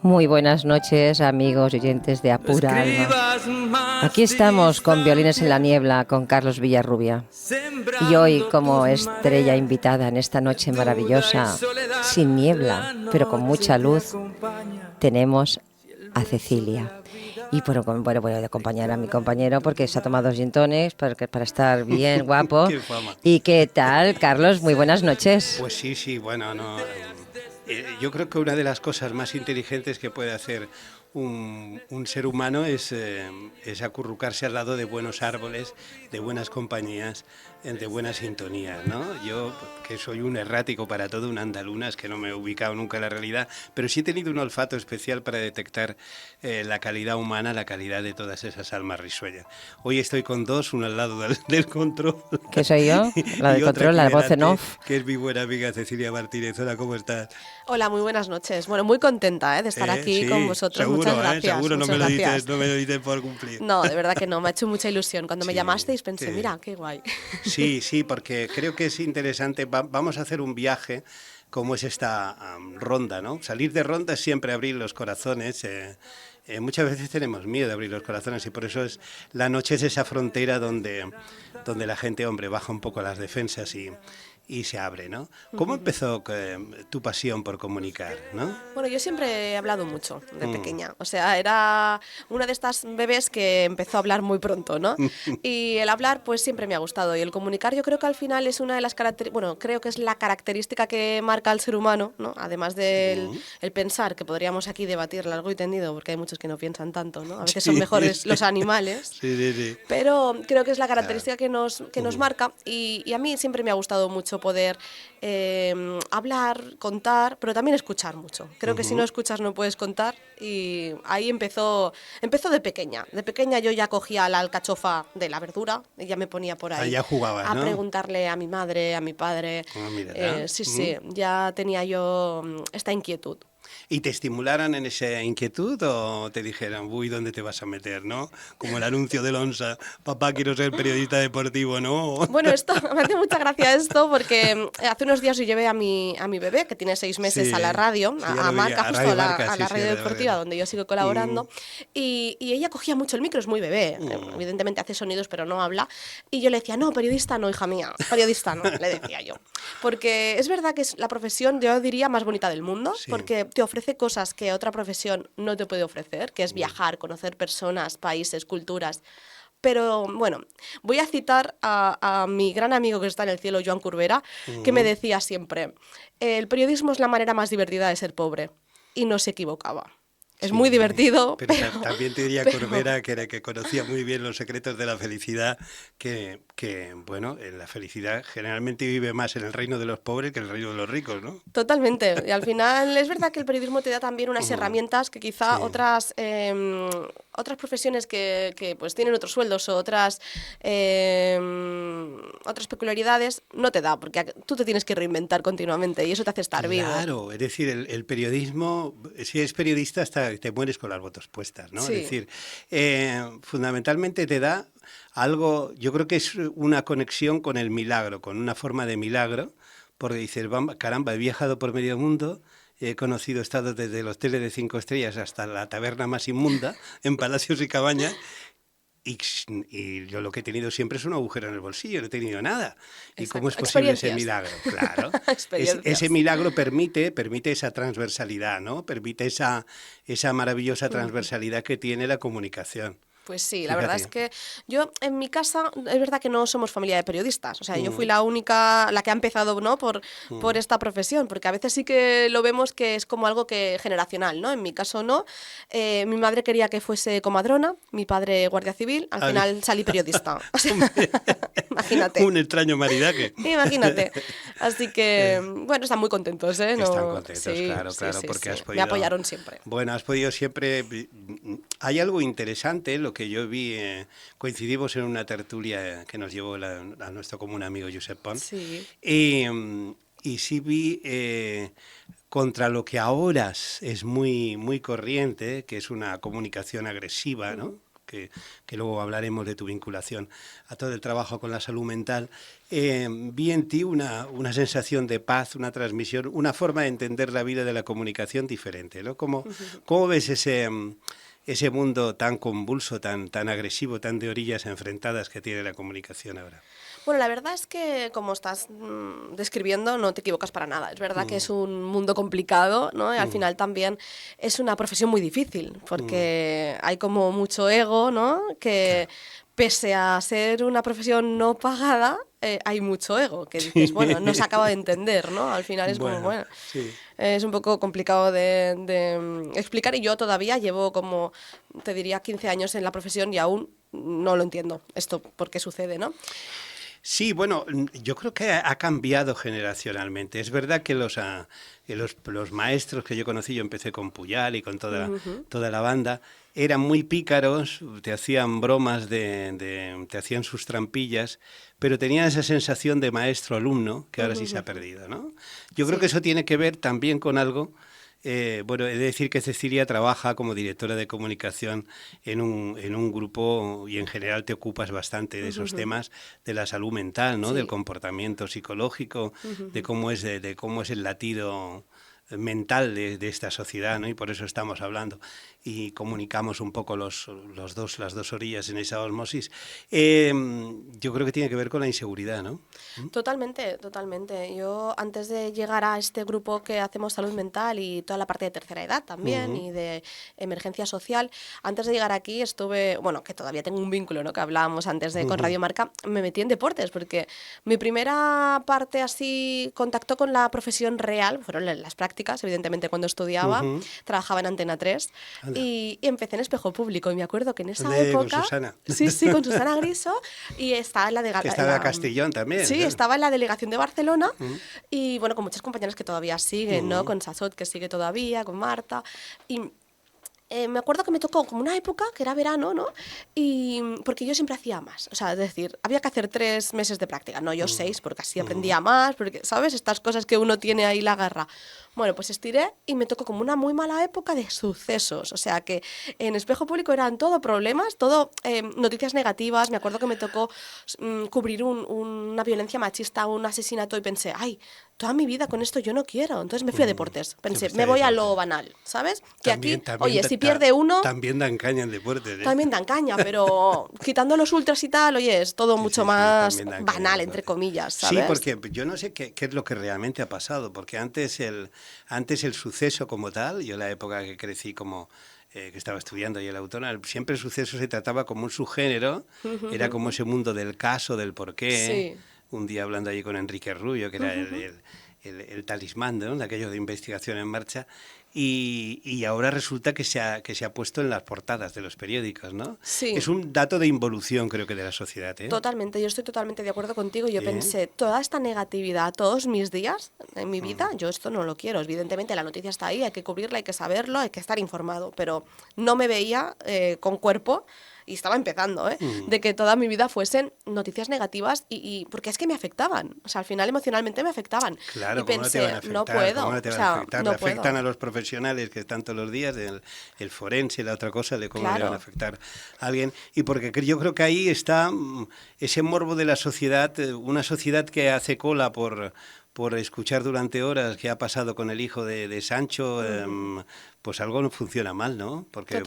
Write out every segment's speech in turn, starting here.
Muy buenas noches, amigos y oyentes de A Pura Alma. Aquí estamos con Violines en la Niebla, con Carlos Villarrubia. Y hoy, como estrella invitada en esta noche maravillosa, sin niebla, pero con mucha luz, tenemos a Cecilia. Y bueno, voy a acompañar a mi compañero porque se ha tomado 2 gin tonics para estar bien, guapo. Qué fama. ¿Y qué tal, Carlos? Muy buenas noches. Pues sí, bueno, no. Yo creo que una de las cosas más inteligentes que puede hacer un ser humano es acurrucarse al lado de buenos árboles, de buenas compañías, de buena sintonía, ¿no? Yo, que soy un errático para todo, un andalunas, que no me he ubicado nunca en la realidad, pero sí he tenido un olfato especial para detectar la calidad humana, la calidad de todas esas almas risueñas. Hoy estoy con dos, uno al lado del control. ¿Qué soy yo? La Y de otra control, aquí la de voz en delante, off. que es mi buena amiga Cecilia Martínez. Hola, ¿cómo estás? Hola, muy buenas noches. Bueno, muy contenta de estar aquí con Sí, vosotros. Muchas seguro, gracias. seguro no Muchas me lo dices, gracias. no me lo dices por cumplir. No, de verdad que no, me ha hecho mucha ilusión. Cuando me Sí, llamasteis pensé, sí. mira, qué guay. Sí, porque creo que es interesante. Vamos a hacer un viaje como es esta ronda, ¿no? Salir de ronda es siempre abrir los corazones. Muchas veces tenemos miedo de abrir los corazones y por eso la noche es esa frontera donde la gente, hombre, baja un poco las defensas y se abre, ¿no? ¿Cómo empezó tu pasión por comunicar, no? Bueno, yo siempre he hablado mucho de Mm. pequeña. O sea, era una de estas bebés que empezó a hablar muy pronto, ¿no? Y el hablar, pues siempre me ha gustado. Y el comunicar, yo creo que al final es una de las características, bueno, creo que es la característica que marca al ser humano, ¿no? Además del Mm. el pensar, que podríamos aquí debatir largo y tendido, porque hay muchos que no piensan tanto, ¿no? A veces son Sí, mejores sí, los animales. sí. Pero creo que es la Claro. característica que nos marca y a mí siempre me ha gustado mucho poder hablar, contar, pero también escuchar mucho. Creo que si no Ujú. escuchas no puedes contar y ahí empezó de pequeña. De pequeña yo ya cogía la alcachofa de la verdura y ya me ponía por ahí Allá jugabas, a ¿no? preguntarle a mi madre, a mi padre. Ah, mira. Sí, ya tenía yo esta inquietud. ¿Y te estimularan en esa inquietud o te dijeran, uy, ¿dónde te vas a meter, no? Como el anuncio del Onsa, papá, quiero ser periodista deportivo, ¿no? Bueno, esto me hace mucha gracia esto porque hace unos días yo llevé a mi bebé, que tiene 6 meses, a la radio, Sí, ya a lo veía, Marca, a justo Radio Marca, a sí, la sí, a radio Radio deportiva Marca. donde yo sigo Mm, colaborando, y ella cogía mucho el micro, es muy bebé, mm. evidentemente hace sonidos pero no habla, y yo le decía, no, periodista no, hija mía, periodista no, le decía yo. Porque es verdad que es la profesión, yo diría, más bonita del mundo, Sí. porque te ofrece cosas que otra profesión no te puede ofrecer, que es Mm, viajar, conocer personas, países, culturas. Pero bueno, voy a citar a mi gran amigo que está en el cielo, Joan Curvera, que me mm. decía siempre, el periodismo es la manera más divertida de ser pobre. Y no se equivocaba. Es muy Sí, divertido, pero pero... también te diría pero Corbera que conocía muy bien los secretos de la felicidad, bueno, en la felicidad generalmente vive más en el reino de los pobres que en el reino de los ricos, ¿no? totalmente. Y al final es verdad que el periodismo te da también unas Mm, herramientas que quizá sí. otras profesiones que pues tienen otros sueldos o otras peculiaridades no te da, porque tú te tienes que reinventar continuamente y eso te hace estar vivo. Claro, es decir, el periodismo, si eres periodista hasta te mueres con las botas puestas, ¿no? Es Sí, decir, fundamentalmente te da algo, yo creo que es una conexión con el milagro, con una forma de milagro, porque dices, caramba, he viajado por medio mundo, he conocido estados desde el hotel de 5 estrellas hasta la taberna más inmunda, en palacios y cabañas, y yo lo que he tenido siempre es un agujero en el bolsillo, no he tenido nada. ¿Y cómo exacto. es posible ese Experiencias. milagro? Claro. Ese Experiencias. milagro permite esa transversalidad, ¿no? Permite esa maravillosa transversalidad que tiene la comunicación. Pues sí, la verdad es Fíjate. que yo en mi casa es verdad que no somos familia de periodistas, o sea, yo fui Mm, la única, la que ha empezado, ¿no? por mm. esta profesión, porque a veces sí que lo vemos que es como algo que generacional, ¿no? En mi caso no. Mi madre quería que fuese comadrona, mi padre guardia civil, al A ver, final salí periodista. O sea, hombre, imagínate. un extraño maridaje. Imagínate. Así que, bueno, están muy contentos, ¿eh? Están No, contentos, sí, claro, sí, claro, sí, porque sí. has Me podido. apoyaron siempre. Bueno, has podido siempre. Hay algo interesante, lo que yo vi, coincidimos en una tertulia que nos llevó a nuestro común amigo Josep Pons, Sí. y sí vi contra lo que ahora es muy, muy corriente, que es una comunicación agresiva, ¿no? que luego hablaremos de tu vinculación a todo el trabajo con la salud mental, vi en ti una sensación de paz, una transmisión, una forma de entender la vida de la comunicación diferente, ¿no? ¿Cómo ves ese mundo tan convulso, tan agresivo, tan de orillas enfrentadas que tiene la comunicación ahora? Bueno, la verdad es que, como estás describiendo, no te equivocas para nada. Es verdad que es un mundo complicado, ¿no? Y al final también es una profesión muy difícil, porque hay como mucho ego, ¿no? Que pese a ser una profesión no pagada, hay mucho ego, que dices, bueno, no se acaba de entender, ¿no? Al final es bueno, sí. Es un poco complicado de explicar, y yo todavía llevo como, te diría, 15 años en la profesión y aún no lo entiendo esto, por qué sucede, ¿no? Sí, bueno, yo creo que ha cambiado generacionalmente. Es verdad que los maestros que yo conocí, yo empecé con Puyal y con toda la banda, eran muy pícaros, te hacían bromas, te hacían sus trampillas, pero tenían esa sensación de maestro-alumno que ahora sí se ha perdido, ¿no? Yo creo que eso tiene que ver también con algo. Bueno, he de decir que Cecilia trabaja como directora de comunicación en un grupo, y en general te ocupas bastante de esos temas de la salud mental, ¿no? Del comportamiento psicológico, de cómo es el latido mental de esta sociedad, ¿no? Y por eso estamos hablando y comunicamos un poco las dos orillas en esa osmosis. Yo creo que tiene que ver con la inseguridad, ¿no? Totalmente, totalmente. Yo, antes de llegar a este grupo que hacemos salud mental y toda la parte de tercera edad también y de emergencia social, antes de llegar aquí estuve, bueno, que todavía tengo un vínculo, ¿no? Que hablábamos antes con Radio Marca, me metí en deportes, porque mi primera parte así contactó con la profesión real, fueron las prácticas, evidentemente cuando estudiaba, trabajaba en Antena 3 y empecé en Espejo Público, y me acuerdo que en esa época... Con Susana. Sí, con Susana Griso, y estaba en la de... Que estaba en Castellón también. Sí, claro. Estaba en la delegación de Barcelona y bueno, con muchas compañeras que todavía siguen, ¿no? Con Sasot, que sigue todavía, con Marta. Y me acuerdo que me tocó como una época, que era verano, ¿no? Y porque yo siempre hacía más. O sea, es decir, había que hacer 3 meses de práctica, no yo 6, porque así aprendía más, porque, ¿sabes? Estas cosas que uno tiene ahí la garra. Bueno, pues estiré y me tocó como una muy mala época de sucesos. O sea, que en Espejo Público eran todo problemas, todo noticias negativas. Me acuerdo que me tocó cubrir una violencia machista, un asesinato, y pensé, ay, toda mi vida con esto yo no quiero. Entonces me fui a deportes. Pensé, me voy a lo banal, ¿sabes? Que también, aquí, oye, si pierde uno... También dan caña en deportes, ¿eh? También dan caña, pero quitando los ultras y tal, oye, es todo mucho más banal, entre comillas, ¿sabes? Sí, porque yo no sé qué es lo que realmente ha pasado, porque antes el suceso como tal, yo en la época que crecí como... que estaba estudiando ahí en la Autónoma, siempre el suceso se trataba como un subgénero, era como ese mundo del caso, del porqué. Sí. Un día hablando allí con Enrique Rubio, que era el talismán, ¿no? De aquello de investigación en marcha, y ahora resulta que se ha puesto en las portadas de los periódicos, ¿no? Sí. Es un dato de involución, creo que, de la sociedad, ¿eh? Totalmente, yo estoy totalmente de acuerdo contigo. Yo pensé, toda esta negatividad, todos mis días en mi vida, yo esto no lo quiero. Evidentemente la noticia está ahí, hay que cubrirla, hay que saberlo, hay que estar informado, pero no me veía con cuerpo, y estaba empezando, de que toda mi vida fuesen noticias negativas, y porque es que me afectaban. O sea, al final emocionalmente me afectaban. Claro, y pensé, ¿cómo no te van a afectar? no puedo. ¿Cómo no te van a afectar? Le afectan a los profesionales que están todos los días, el forense, la otra cosa, de cómo le van a afectar a alguien. Y porque yo creo que ahí está ese morbo de la sociedad, una sociedad que hace cola por escuchar durante horas qué ha pasado con el hijo de Sancho, pues algo no funciona mal, ¿no? Porque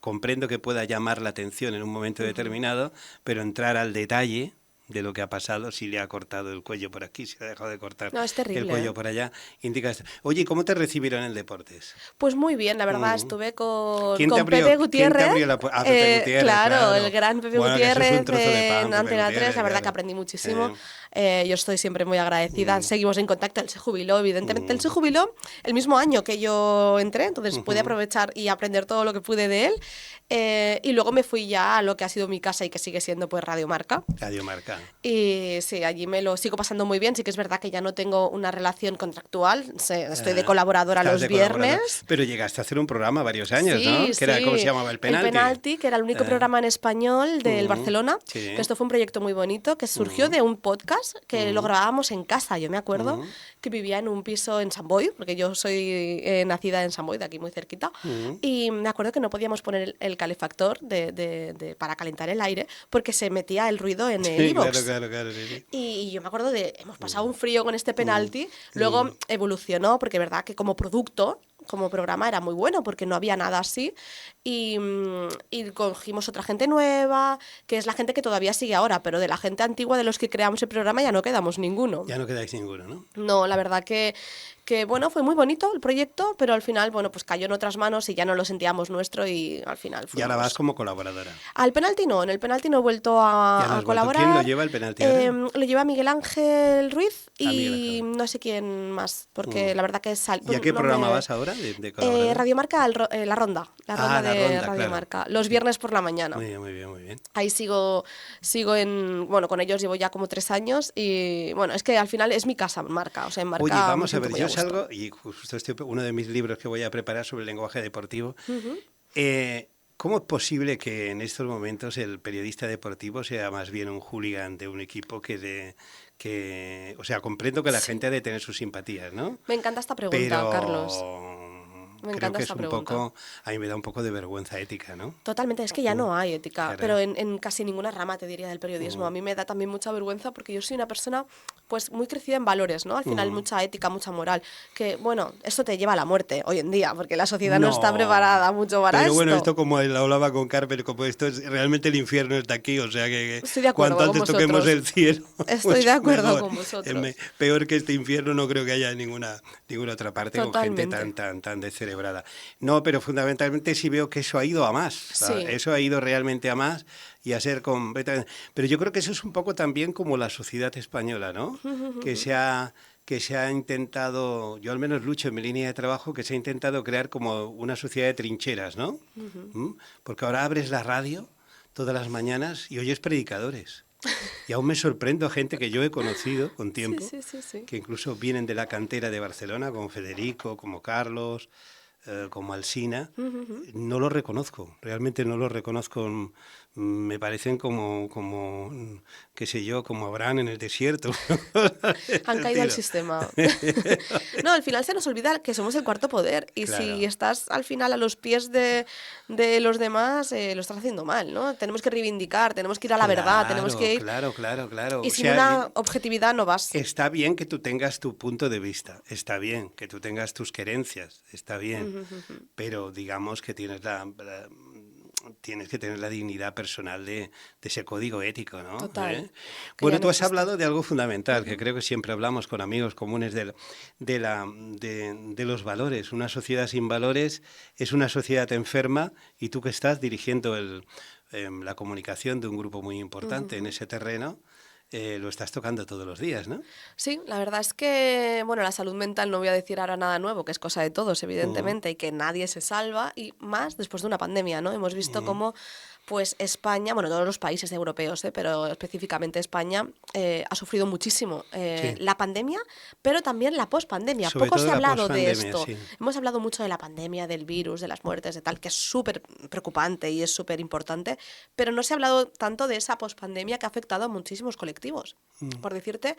comprendo que pueda llamar la atención en un momento determinado, pero entrar al detalle de lo que ha pasado, si le ha cortado el cuello por aquí, si le ha dejado de cortar el cuello por allá, indica esto. Oye, ¿cómo te recibieron en el Deportes? Pues muy bien, la verdad, estuve con Pepe Gutiérrez. ¿Quién te abrió la puerta? Pepe Gutiérrez, claro, el gran Pepe Gutiérrez en Antena 3, la verdad que aprendí muchísimo. Yo estoy siempre muy agradecida, seguimos en contacto. Él se jubiló, evidentemente, él se jubiló el mismo año que yo entré, entonces pude aprovechar y aprender todo lo que pude de él, y luego me fui ya a lo que ha sido mi casa y que sigue siendo pues Radio Marca. Radio Marca. Mallorca. Y sí, allí me lo sigo pasando muy bien. Sí que es verdad que ya no tengo una relación contractual, estoy de colaboradora Estás los de colaborador. viernes. Pero llegaste a hacer un programa varios años, Sí, ¿no? Que era, ¿cómo se sí. llamaba? El Penalti. El Penalti, que era el único programa en español del Barcelona. Sí. Que esto fue un proyecto muy bonito que surgió de un podcast que lo grabábamos en casa. Yo me acuerdo que vivía en un piso en Sant Boi, porque yo soy nacida en Sant Boi, de aquí muy cerquita. Y me acuerdo que no podíamos poner el calefactor para calentar el aire porque se metía el ruido en el Sí, iVoox. claro, sí. Y yo me acuerdo hemos pasado un frío con este Penalti, luego evolucionó, porque es verdad que como producto, como programa era muy bueno, porque no había nada así, y cogimos otra gente nueva, que es la gente que todavía sigue ahora, pero de la gente antigua de los que creamos el programa ya no quedamos ninguno. Ya no quedáis ninguno, ¿no? No, la verdad que bueno, fue muy bonito el proyecto, pero al final, bueno, pues cayó en otras manos y ya no lo sentíamos nuestro y al final Y ahora vas como colaboradora. Al Penalti no, en el Penalti no he vuelto Ya no a has vuelto. colaborar. ¿Quién lo lleva el Penalti ahora? Lo lleva Miguel Ángel Ruiz y Miguel Ángel. no sé quién más, porque la verdad que es... ¿Y a qué programa vas ahora de colaboradora? Radio Marca, La Ronda, La de Ronda, Radio claro. Marca, los viernes por la mañana. Muy bien. Ahí sigo bueno, con ellos llevo ya como 3 años y bueno, es que al final es mi casa, Marca, o sea, en Marca. Oye, vamos me a ver, siento muy yo gusto. salgo, y justo uno de mis libros que voy a preparar sobre el lenguaje deportivo, ¿cómo es posible que en estos momentos el periodista deportivo sea más bien un hooligan de un equipo o sea, comprendo que la gente ha de tener sus simpatías, ¿no? Me encanta esta pregunta, Pero Carlos. Me creo encanta que es esta un pregunta. poco, a mí me da un poco de vergüenza ética, ¿no? Totalmente, es que ya no hay ética, Claro. pero en casi ninguna rama, te diría, del periodismo. A mí me da también mucha vergüenza porque yo soy una persona pues muy crecida en valores, ¿no? Al final mucha ética, mucha moral, que bueno, esto te lleva a la muerte hoy en día, porque la sociedad no está preparada mucho para pero esto. bueno, esto como lo hablaba con Carmen, como esto es realmente el infierno está aquí, o sea que Estoy de acuerdo cuanto con antes toquemos vosotros. el cielo, Estoy pues de acuerdo mejor. con vosotros. Peor que este infierno no creo que haya en ninguna otra parte Totalmente. con gente tan descerebrada. No, pero fundamentalmente sí veo que eso ha ido a más. Sí. Eso ha ido realmente a más y a ser completamente... Pero yo creo que eso es un poco también como la sociedad española, ¿no? Que se ha intentado, yo al menos lucho en mi línea de trabajo, que se ha intentado crear como una sociedad de trincheras, ¿no? Porque ahora abres la radio todas las mañanas y oyes predicadores. Y aún me sorprendo a gente que yo he conocido con tiempo, Sí. que incluso vienen de la cantera de Barcelona, como Federico, como Carlos, como Alsina. No los reconozco, realmente no los reconozco. Me parecen como qué sé yo, como Abraham en el desierto. Han caído al sistema. No, al final se nos olvida que somos el cuarto poder y Claro. si estás al final a los pies de los demás, lo estás haciendo mal, ¿no? Tenemos que reivindicar, tenemos que ir a la verdad, tenemos que ir... Claro. Y O sin sea, una objetividad no vas. está bien que tú tengas tu punto de vista, está bien que tú tengas tus querencias, está bien, pero digamos que tienes que tener la dignidad personal de ese código ético, ¿no? Total. Que Bueno, ya tú no has existe. hablado de algo fundamental, que creo que siempre hablamos con amigos comunes de los valores. Una sociedad sin valores es una sociedad enferma y tú que estás dirigiendo la comunicación de un grupo muy importante en ese terreno, lo estás tocando todos los días, ¿no? Sí, la verdad es que, bueno, la salud mental no voy a decir ahora nada nuevo, que es cosa de todos, evidentemente, y que nadie se salva, y más después de una pandemia, ¿no? Hemos visto cómo, pues, España, bueno, todos los países europeos, pero específicamente España, ha sufrido muchísimo Sí. la pandemia, pero también la pospandemia. Sobre Poco todo se ha la hablado de pospandemia, esto. sí. Hemos hablado mucho de la pandemia, del virus, de las muertes, de tal, que es súper preocupante y es súper importante, pero no se ha hablado tanto de esa pospandemia que ha afectado a muchísimos colectivos. Por decirte,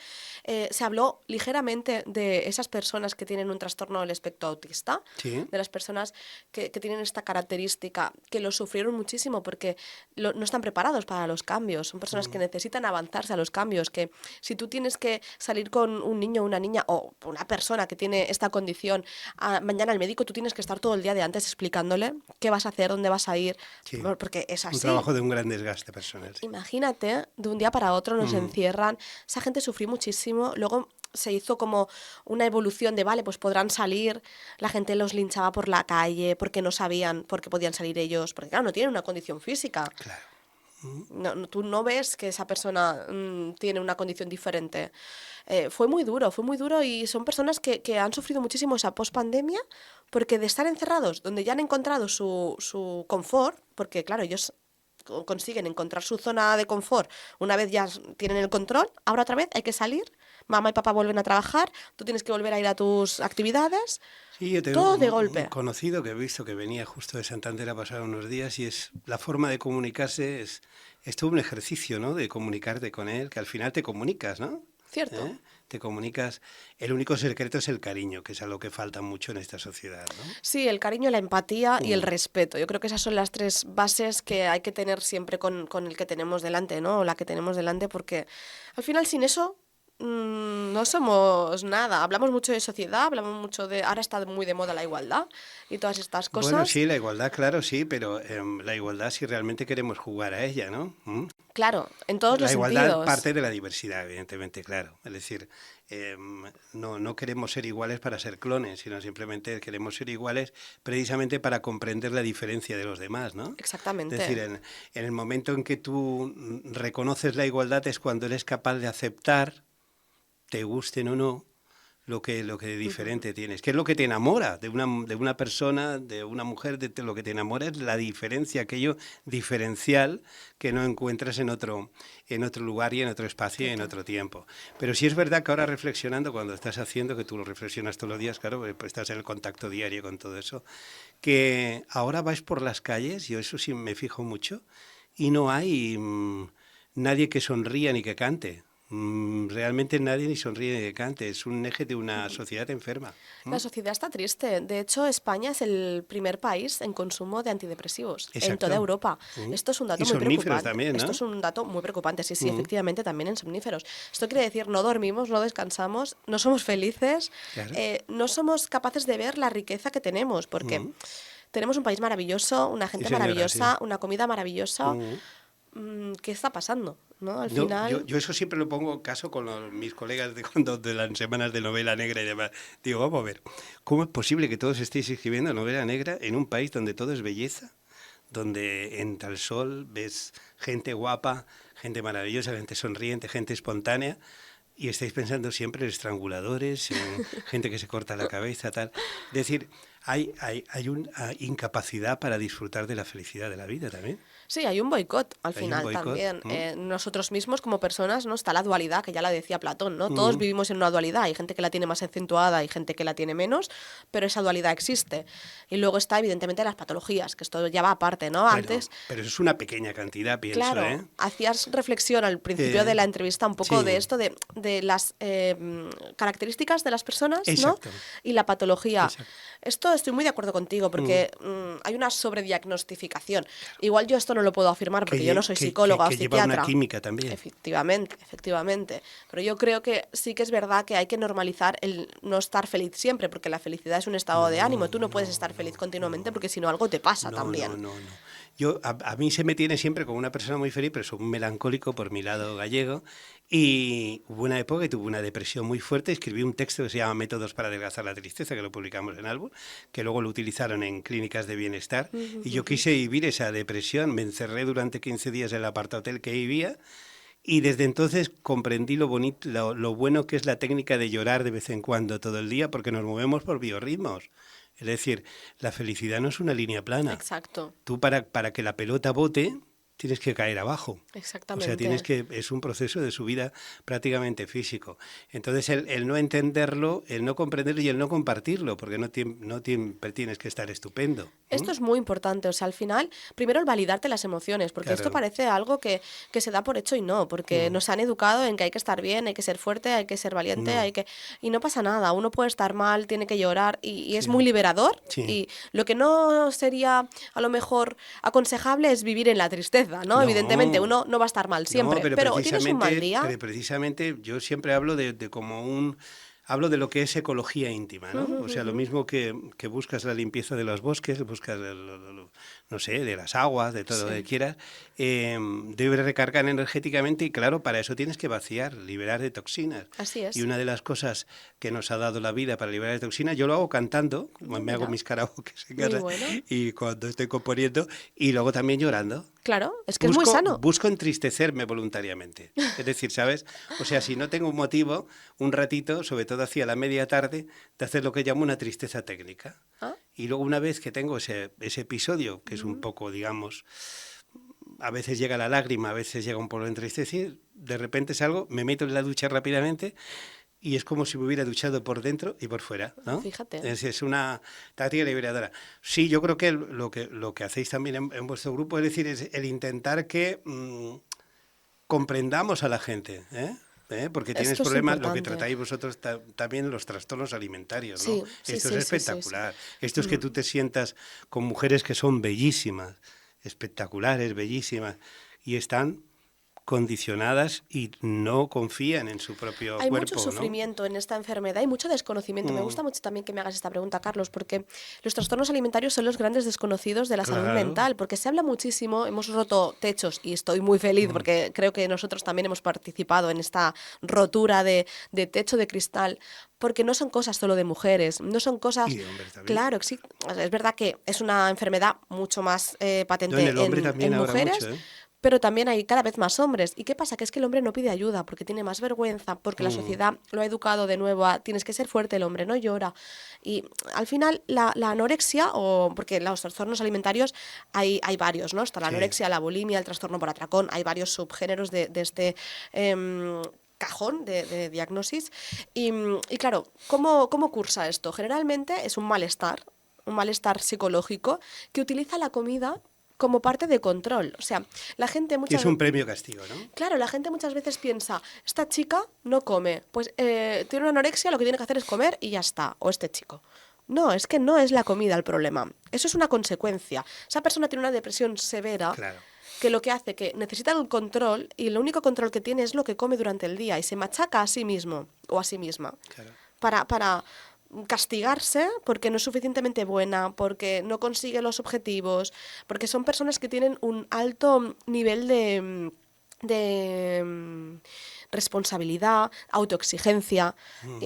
se habló ligeramente de esas personas que tienen un trastorno del espectro autista, Sí. de las personas que tienen esta característica, que lo sufrieron muchísimo porque no están preparados para los cambios, son personas que necesitan avanzarse a los cambios, que si tú tienes que salir con un niño o una niña o una persona que tiene esta condición, mañana al médico, tú tienes que estar todo el día de antes explicándole qué vas a hacer, dónde vas a ir, Sí. porque es así. Un trabajo de un gran desgaste personal. Sí. Imagínate, de un día para otro nos encierran, esa gente sufrió muchísimo, luego se hizo como una evolución de, vale, pues podrán salir, la gente los linchaba por la calle porque no sabían por qué podían salir ellos, porque claro, no tienen una condición física. Claro. Tú no ves que esa persona tiene una condición diferente. Fue muy duro y son personas que han sufrido muchísimo esa pospandemia porque de estar encerrados, donde ya han encontrado su confort, porque claro, ellos consiguen encontrar su zona de confort, una vez ya tienen el control, ahora otra vez hay que salir, mamá y papá vuelven a trabajar, tú tienes que volver a ir a tus actividades, Sí, yo tengo todo de un golpe. conocido que he visto que venía justo de Santander a pasar unos días y es la forma de comunicarse es todo un ejercicio, ¿no? De comunicarte con él, que al final te comunicas, ¿no? Cierto. Te comunicas. El único secreto es el cariño, que es algo que falta mucho en esta sociedad, ¿no? Sí, el cariño, la empatía y el respeto. Yo creo que esas son las tres bases que hay que tener siempre con el que tenemos delante, ¿no? O la que tenemos delante, porque al final sin eso no somos nada. Hablamos mucho de sociedad, hablamos mucho de... Ahora está muy de moda la igualdad y todas estas cosas. Bueno, sí, la igualdad, claro, sí, pero la igualdad si realmente queremos jugar a ella, ¿no? Claro, en todos los La igualdad sentidos. parte de la diversidad, evidentemente, claro. Es decir, no queremos ser iguales para ser clones, sino simplemente queremos ser iguales precisamente para comprender la diferencia de los demás, ¿no? Exactamente. Es decir, en el momento en que tú reconoces la igualdad es cuando eres capaz de aceptar, te gusten o no, lo que diferente tienes. ¿Qué es lo que te enamora de una persona, de una mujer? Lo que te enamora es la diferencia, aquello diferencial que no encuentras en otro lugar y en otro espacio y en otro tiempo. Pero sí es verdad que ahora reflexionando, cuando estás haciendo, que tú lo reflexionas todos los días, claro, pues estás en el contacto diario con todo eso, que ahora vais por las calles, yo eso sí me fijo mucho, y no hay nadie que sonría ni que cante. Realmente nadie ni sonríe ni que cante, es un eje de una sociedad enferma. La sociedad está triste. De hecho, España es el primer país en consumo de antidepresivos en Exacto. toda Europa. Esto es un dato Y muy somníferos preocupante. también, ¿no? Esto es un dato muy preocupante. Sí, sí, efectivamente, también en somníferos. Esto quiere decir no dormimos, no descansamos, no somos felices, Claro. no somos capaces de ver la riqueza que tenemos, porque tenemos un país maravilloso, una gente señora, maravillosa, sí. una comida maravillosa. ¿Qué está pasando? ¿No? Al final... Yo eso siempre lo pongo en caso con mis colegas de las semanas de novela negra y demás. Digo, vamos a ver, ¿cómo es posible que todos estéis escribiendo novela negra en un país donde todo es belleza? Donde entra el sol, ves gente guapa, gente maravillosa, gente sonriente, gente espontánea, y estáis pensando siempre en estranguladores, en gente que se corta la cabeza, tal. Es decir, hay una incapacidad para disfrutar de la felicidad de la vida también. Sí, hay un boicot al Hay un final boicot, también. Nosotros mismos como personas, ¿no? Está la dualidad, que ya la decía Platón, ¿no? Todos vivimos en una dualidad. Hay gente que la tiene más acentuada y gente que la tiene menos, pero esa dualidad existe. Y luego está, evidentemente, las patologías, que esto ya va aparte, ¿no? Bueno, Antes... pero eso es una pequeña cantidad, pienso, Claro, ¿eh? hacías reflexión al principio de la entrevista un poco sí. de esto, de las características de las personas, Exacto. ¿no? Y la patología. Exacto. Esto estoy muy de acuerdo contigo, porque hay una sobrediagnostificación. Igual yo esto no lo puedo afirmar porque yo no soy psicóloga o que psiquiatra. lleva una química también. Efectivamente, efectivamente. Pero yo creo que sí que es verdad que hay que normalizar el no estar feliz siempre, porque la felicidad es un estado de ánimo. Tú no puedes estar feliz continuamente porque si no algo te pasa también. No. Yo, a mí se me tiene siempre como una persona muy feliz, pero soy un melancólico por mi lado gallego. Y hubo una época que tuve una depresión muy fuerte. Escribí un texto que se llama Métodos para adelgazar la tristeza, que lo publicamos en Álbum, que luego lo utilizaron en clínicas de bienestar. Y yo quise vivir esa depresión. Me encerré durante 15 días en el apartahotel que vivía. Y desde entonces comprendí lo bueno que es la técnica de llorar de vez en cuando todo el día, porque nos movemos por biorritmos. Es decir, la felicidad no es una línea plana. Exacto. Tú para que la pelota bote tienes que caer abajo. Exactamente. O sea, es un proceso de subida prácticamente físico. Entonces, el no entenderlo, el no comprenderlo y el no compartirlo, porque no tienes que estar estupendo. Esto es muy importante, o sea, al final, primero el validarte las emociones, porque Claro. esto parece algo que se da por hecho y no, porque nos han educado en que hay que estar bien, hay que ser fuerte, hay que ser valiente, y no pasa nada, uno puede estar mal, tiene que llorar, y es muy liberador, Sí. y lo que no sería a lo mejor aconsejable es vivir en la tristeza, ¿no? No. Evidentemente, uno no va a estar mal siempre, No, pero tienes un mal día... Pero precisamente yo siempre hablo de como hablo de lo que es ecología íntima, ¿no? O sea, lo mismo que buscas la limpieza de los bosques, buscas, no sé, de las aguas, de todo lo que quieras, debes recargar energéticamente y claro, para eso tienes que vaciar, liberar de toxinas. Así es. Y una de las cosas que nos ha dado la vida para liberar de toxinas, yo lo hago cantando, me hago mis karaokes en casa y cuando estoy componiendo, y luego también llorando. Claro, es que es muy sano. Busco entristecerme voluntariamente. Es decir, ¿sabes? O sea, si no tengo un motivo, un ratito, sobre todo hacia la media tarde, de hacer lo que llamo una tristeza técnica. Y luego una vez que tengo ese episodio, que es un poco, digamos, a veces llega la lágrima, a veces llega un poco de entristecer, de repente salgo, me meto en la ducha rápidamente y es como si me hubiera duchado por dentro y por fuera, ¿no? Fíjate. Es una táctica liberadora. Sí, yo creo que lo que hacéis también en vuestro grupo, es decir, es el intentar que comprendamos a la gente, porque tienes Esto es problemas, lo que importante. tratáis vosotros también, los trastornos alimentarios, Sí, ¿no? sí, Esto sí, es sí, espectacular. sí. Esto es que tú te sientas con mujeres que son bellísimas, espectaculares, bellísimas, y están condicionadas y no confían en su propio Hay mucho cuerpo, ¿no? sufrimiento en esta enfermedad y mucho desconocimiento. Me gusta mucho también que me hagas esta pregunta, Carlos, porque los trastornos alimentarios son los grandes desconocidos de la salud Claro. mental, porque se habla muchísimo, hemos roto techos y estoy muy feliz porque creo que nosotros también hemos participado en esta rotura de techo de cristal, porque no son cosas solo de mujeres, no son cosas... Y de hombres también. Claro, sí, es verdad que es una enfermedad mucho más No, en patente el hombre también en ahora mujeres, mucho, ¿eh? pero también hay cada vez más hombres. ¿Y qué pasa? Que es que el hombre no pide ayuda porque tiene más vergüenza, porque la sociedad lo ha educado de nuevo a tienes que ser fuerte, el hombre no llora. Y al final la anorexia, o porque los trastornos alimentarios hay varios, ¿no? Está la Sí. anorexia, la bulimia, el trastorno por atracón, hay varios subgéneros de este... cajón de diagnosis. Y claro, ¿cómo cursa esto? Generalmente es un malestar psicológico que utiliza la comida como parte de control. O sea, la gente Que muchas es un premio castigo, ¿no? Claro, la gente muchas veces piensa, esta chica no come, pues tiene una anorexia, lo que tiene que hacer es comer y ya está, o este chico. No, es que no es la comida el problema, eso es una consecuencia. Esa persona tiene una depresión severa Claro. que lo que hace que necesita el control y el único control que tiene es lo que come durante el día y se machaca a sí mismo o a sí misma Claro. para castigarse porque no es suficientemente buena, porque no consigue los objetivos, porque son personas que tienen un alto nivel de responsabilidad, autoexigencia.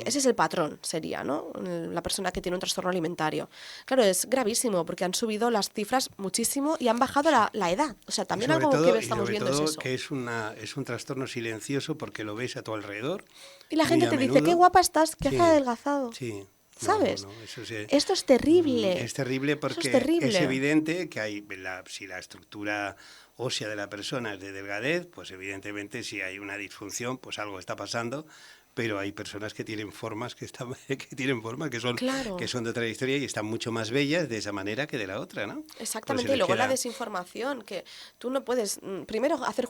Ese es el patrón, sería, ¿no? La persona que tiene un trastorno alimentario. Claro, es gravísimo porque han subido las cifras muchísimo y han bajado la edad. O sea, también algo que estamos viendo es eso. Que es un trastorno silencioso porque lo ves a tu alrededor. Y la muy gente a te dice, menudo. qué guapa estás, que Sí, has adelgazado. Sí. No, ¿Sabes? no, eso sí. Esto es terrible. Es terrible Eso porque es terrible. es evidente que hay, si la estructura ósea de la persona es de delgadez, pues evidentemente si hay una disfunción, pues algo está pasando, pero hay personas que tienen formas que tienen formas Claro. que son de otra historia y están mucho más bellas de esa manera que de la otra, ¿no? Exactamente, Pues y luego la queda... desinformación, que tú no puedes, primero hacer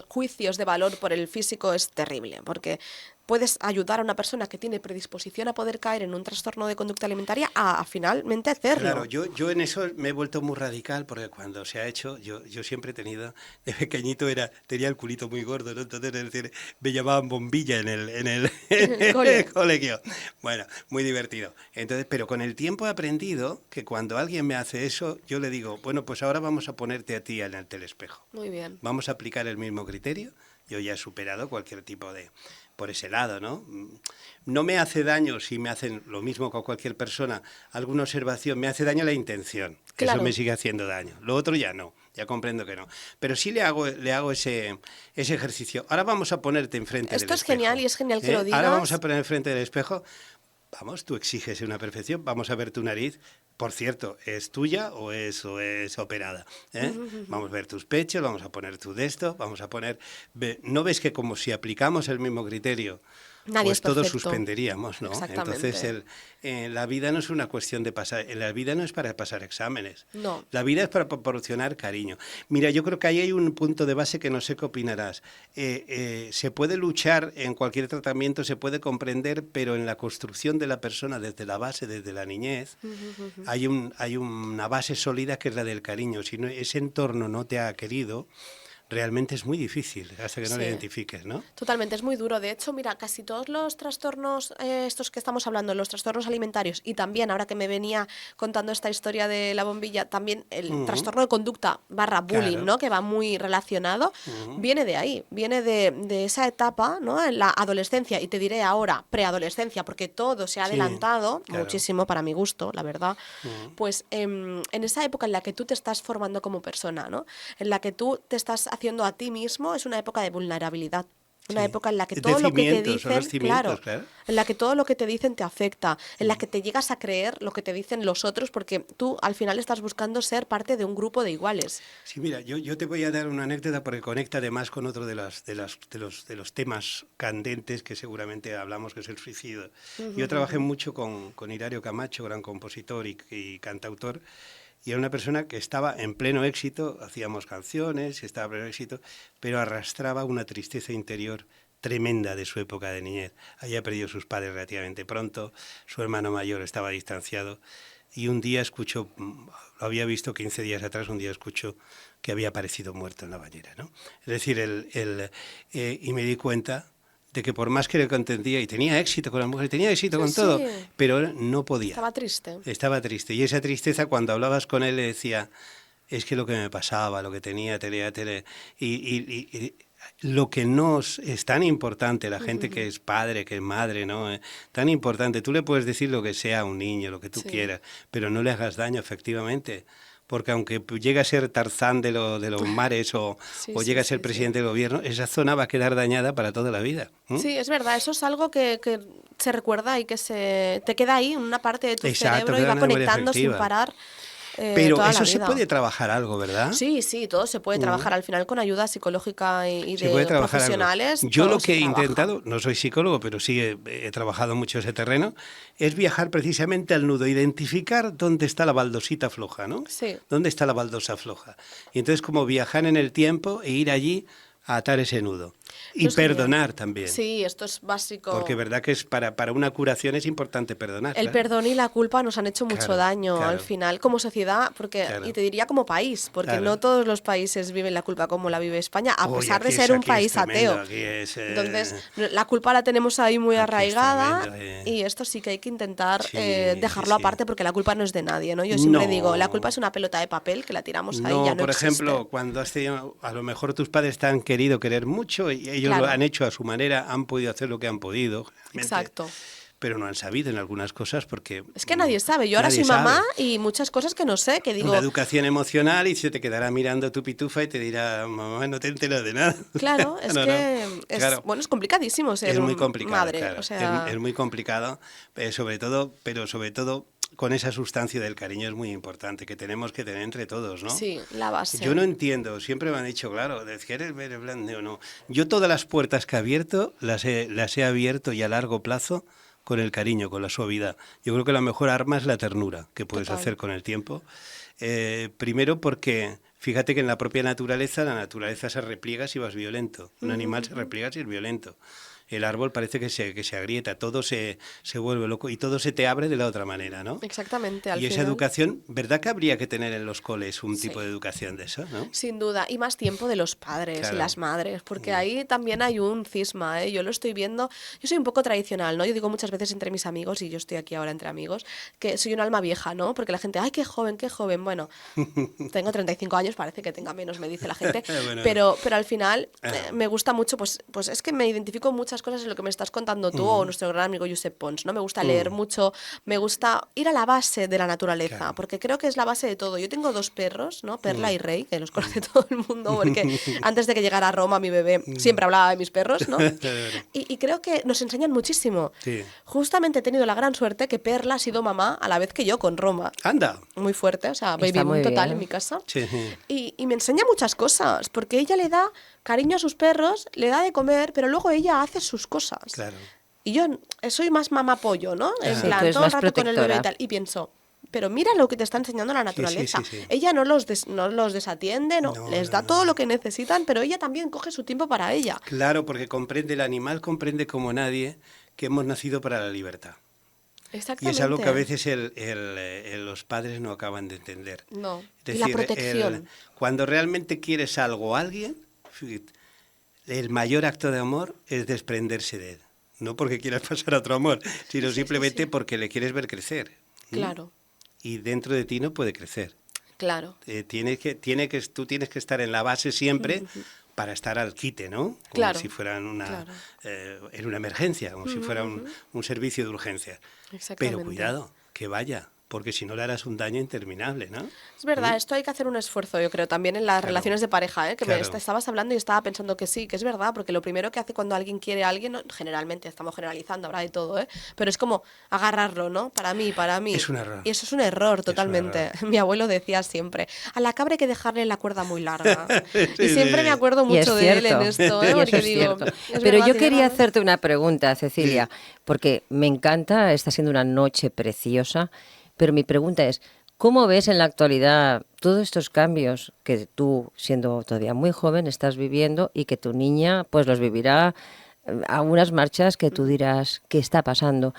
juicios de valor por el físico es terrible, porque puedes ayudar a una persona que tiene predisposición a poder caer en un trastorno de conducta alimentaria a finalmente hacerlo. Claro, yo en eso me he vuelto muy radical porque cuando se ha hecho, yo siempre he tenido, de pequeñito tenía el culito muy gordo, ¿no? Entonces es decir, me llamaban bombilla en el colegio. Bueno, muy divertido. Entonces, pero con el tiempo he aprendido que cuando alguien me hace eso, yo le digo, bueno, pues ahora vamos a ponerte a ti en el telespejo. Muy bien. Vamos a aplicar el mismo criterio. Yo ya he superado cualquier tipo de... por ese lado, ¿no? No me hace daño si me hacen lo mismo con cualquier persona, alguna observación, me hace daño la intención. Claro. Eso me sigue haciendo daño. Lo otro ya no, ya comprendo que no. Pero sí le hago ese ejercicio. Ahora vamos a ponerte enfrente del espejo. Esto es genial y es genial que lo digas. Ahora vamos a poner enfrente del espejo. Vamos, tú exiges una perfección, vamos a ver tu nariz. Por cierto, ¿es tuya o es operada? Vamos a ver tus pechos, vamos a poner tu desto, vamos a poner... ¿No ves que como si aplicamos el mismo criterio, nadie pues es perfecto. todos suspenderíamos, ¿no? Exactamente. Entonces, la vida no es una cuestión de pasar... La vida no es para pasar exámenes. No. La vida es para proporcionar cariño. Mira, yo creo que ahí hay un punto de base que no sé qué opinarás. Se puede luchar en cualquier tratamiento, se puede comprender, pero en la construcción de la persona desde la base, desde la niñez, hay una base sólida que es la del cariño. Si no, ese entorno no te ha querido, realmente es muy difícil hasta que no lo identifiques, ¿no? Totalmente, es muy duro. De hecho, mira, casi todos los trastornos, estos que estamos hablando, los trastornos alimentarios, y también, ahora que me venía contando esta historia de la bombilla, también el trastorno de conducta / bullying, Claro. ¿no? Que va muy relacionado, viene de ahí, viene de esa etapa, ¿no? En la adolescencia, y te diré ahora, preadolescencia, porque todo se ha Sí, adelantado claro. muchísimo para mi gusto, la verdad. Pues en esa época en la que tú te estás formando como persona, ¿no? En la que tú te estás haciendo a ti mismo, es una época de vulnerabilidad. Una Sí. época en la que De todo lo que te cimientos, son los dicen, cimientos, claro, claro. en la que todo lo que te dicen te afecta, en la que te llegas a creer lo que te dicen los otros, porque tú al final estás buscando ser parte de un grupo de iguales. Sí, mira, yo te voy a dar una anécdota porque conecta además con otro de los temas candentes que seguramente hablamos, que es el suicidio. Yo trabajé mucho con Hilario Camacho, gran compositor y cantautor, y era una persona que estaba en pleno éxito, hacíamos canciones, estaba en pleno éxito, pero arrastraba una tristeza interior tremenda de su época de niñez. Había perdido sus padres relativamente pronto, su hermano mayor estaba distanciado, y un día escuchó, lo había visto 15 días atrás, un día escuchó que había aparecido muerto en la bañera, ¿no? Es decir, y me di cuenta de que por más que le contendía, y tenía éxito con la mujer, tenía éxito Sí, con todo, sí. pero él no podía. Estaba triste. Estaba triste. Y esa tristeza, cuando hablabas con él, le decía, es que lo que me pasaba, lo que tenía, y lo que no es tan importante, la gente que es padre, que es madre, ¿no? Tan importante, tú le puedes decir lo que sea a un niño, lo que tú Sí. quieras, pero no le hagas daño, efectivamente. Porque aunque llegue a ser Tarzán de los mares Sí, o sí, llegue a sí, ser sí. presidente del gobierno, esa zona va a quedar dañada para toda la vida. Sí, es verdad, eso es algo que se recuerda y que te queda ahí en una parte de tu Exacto, cerebro y queda va una memoria conectando sin afectiva. parar Pero toda la eso se vida. puede trabajar algo, ¿verdad? Sí, sí, todo se puede trabajar al final con ayuda psicológica y Se puede de trabajar algo. profesionales, Yo todo lo se que he trabaja. intentado, no soy psicólogo, pero sí he trabajado mucho ese terreno, es viajar precisamente al nudo, identificar dónde está la baldosita floja, ¿no? Sí. ¿Dónde está la baldosa floja? Y entonces como viajar en el tiempo e ir allí a atar ese nudo. Eso Y es genial. perdonar también. Sí, esto es básico. Porque verdad que es para una curación es importante perdonar. El Claro. perdón y la culpa nos han hecho mucho Claro, daño al claro. final como sociedad, porque Claro. y te diría como país, porque Claro. no todos los países viven la culpa como la vive España, a Uy, pesar de aquí ser un aquí es país tremendo, ateo. aquí es, Entonces, la culpa la tenemos ahí muy aquí es arraigada tremendo, y esto sí que hay que intentar Sí, dejarlo sí, sí. aparte porque la culpa no es de nadie, ¿no? Yo siempre digo, la culpa No. es una pelota de papel que la tiramos ahí y No, ya no por existe. ejemplo, cuando has tenido, a lo mejor tus padres te han querido querer mucho y ellos lo Claro. han hecho a su manera, han podido hacer lo que han podido, realmente, Exacto. pero no han sabido en algunas cosas porque Es que nadie sabe. Yo ahora nadie soy mamá sabe. y muchas cosas que no sé, que digo, Una educación emocional y se te quedará mirando tu pitufa y te dirá, mamá, no te enteras de nada. claro, es No, que no, es, claro. bueno, es complicadísimo ser Es muy complicado, madre. claro. O sea, Es muy complicado, sobre todo con esa sustancia del cariño es muy importante, que tenemos que tener entre todos, ¿no? sí, la base. Yo no entiendo, siempre me han dicho, claro, de que eres blande o no. Yo todas las puertas que he abierto las he abierto y a largo plazo con el cariño, con la suavidad. Yo creo que la mejor arma es la ternura que puedes Total. hacer con el tiempo. Primero porque, fíjate que en la propia naturaleza, la naturaleza se repliega si vas violento. Un animal se repliega si es violento. El árbol parece que se agrieta, todo se vuelve loco y todo se te abre de la otra manera, ¿no? Exactamente, al Y esa final. educación, ¿verdad que habría que tener en los coles un Sí. tipo de educación de eso, no? Sin duda, y más tiempo de los padres Claro. y las madres, porque ahí también hay un cisma, ¿eh? Yo lo estoy viendo, yo soy un poco tradicional, ¿no? Yo digo muchas veces entre mis amigos, y yo estoy aquí ahora entre amigos, que soy un alma vieja, ¿no? Porque la gente, ay, qué joven, qué joven. Bueno, tengo 35 años, parece que tenga menos, me dice la gente, Bueno. pero al final me gusta mucho, pues es que me identifico en muchas cosas en lo que me estás contando tú o nuestro gran amigo Josep Pons, ¿no? Me gusta leer mucho, me gusta ir a la base de la naturaleza, Claro. porque creo que es la base de todo. Yo tengo 2 perros, ¿no? Perla y Rey, que los conoce todo el mundo, porque antes de que llegara a Roma mi bebé siempre hablaba de mis perros, ¿no? Y creo que nos enseñan muchísimo. Sí. Justamente he tenido la gran suerte que Perla ha sido mamá a la vez que yo con Roma. Anda. Muy fuerte, o sea, Está baby muy boom total bien. en mi casa. Sí. Y me enseña muchas cosas, porque ella le da cariño a sus perros, le da de comer, pero luego ella hace sus cosas. Claro. Y yo soy más mamá pollo, ¿no? En Sí, plan, tú eres todo el más rato con el bebé y protectora. tal. Y pienso, pero mira lo que te está enseñando la naturaleza. sí, sí. Ella no los desatiende, no, No, les no, da no. todo lo que necesitan, pero ella también coge su tiempo para ella. Claro, porque comprende, el animal comprende como nadie que hemos nacido para la libertad. Y Exactamente. es algo que a veces los padres no acaban de entender. No. Es Y la decir, protección. cuando realmente quieres algo o alguien, el mayor acto de amor es desprenderse de él. No porque quieras pasar a otro amor, sino simplemente porque le quieres ver crecer. Claro, Y dentro de ti no puede crecer. claro. Tú tienes que estar en la base siempre para estar al quite, ¿no? Como Claro, si fuera en una claro. emergencia, como si fuera un servicio de urgencia. Exactamente. Pero cuidado, que vaya, porque si no le harás un daño interminable, ¿no? Es verdad, esto hay que hacer un esfuerzo, yo creo, también en las relaciones de pareja, ¿eh? Que me estabas hablando y estaba pensando que sí, que es verdad, porque lo primero que hace cuando alguien quiere a alguien, ¿no? Generalmente estamos generalizando, habrá de todo, ¿eh? Pero es como agarrarlo, ¿no? Para mí. Es un error. Y eso es un error, totalmente. Mi abuelo decía siempre, a la cabra hay que dejarle la cuerda muy larga. Y siempre me acuerdo mucho de él en esto, ¿eh? Porque digo, pero yo quería hacerte una pregunta, Cecilia, porque me encanta, está siendo una noche preciosa, pero mi pregunta es, ¿cómo ves en la actualidad todos estos cambios que tú, siendo todavía muy joven, estás viviendo y que tu niña pues los vivirá a unas marchas que tú dirás, ¿qué está pasando?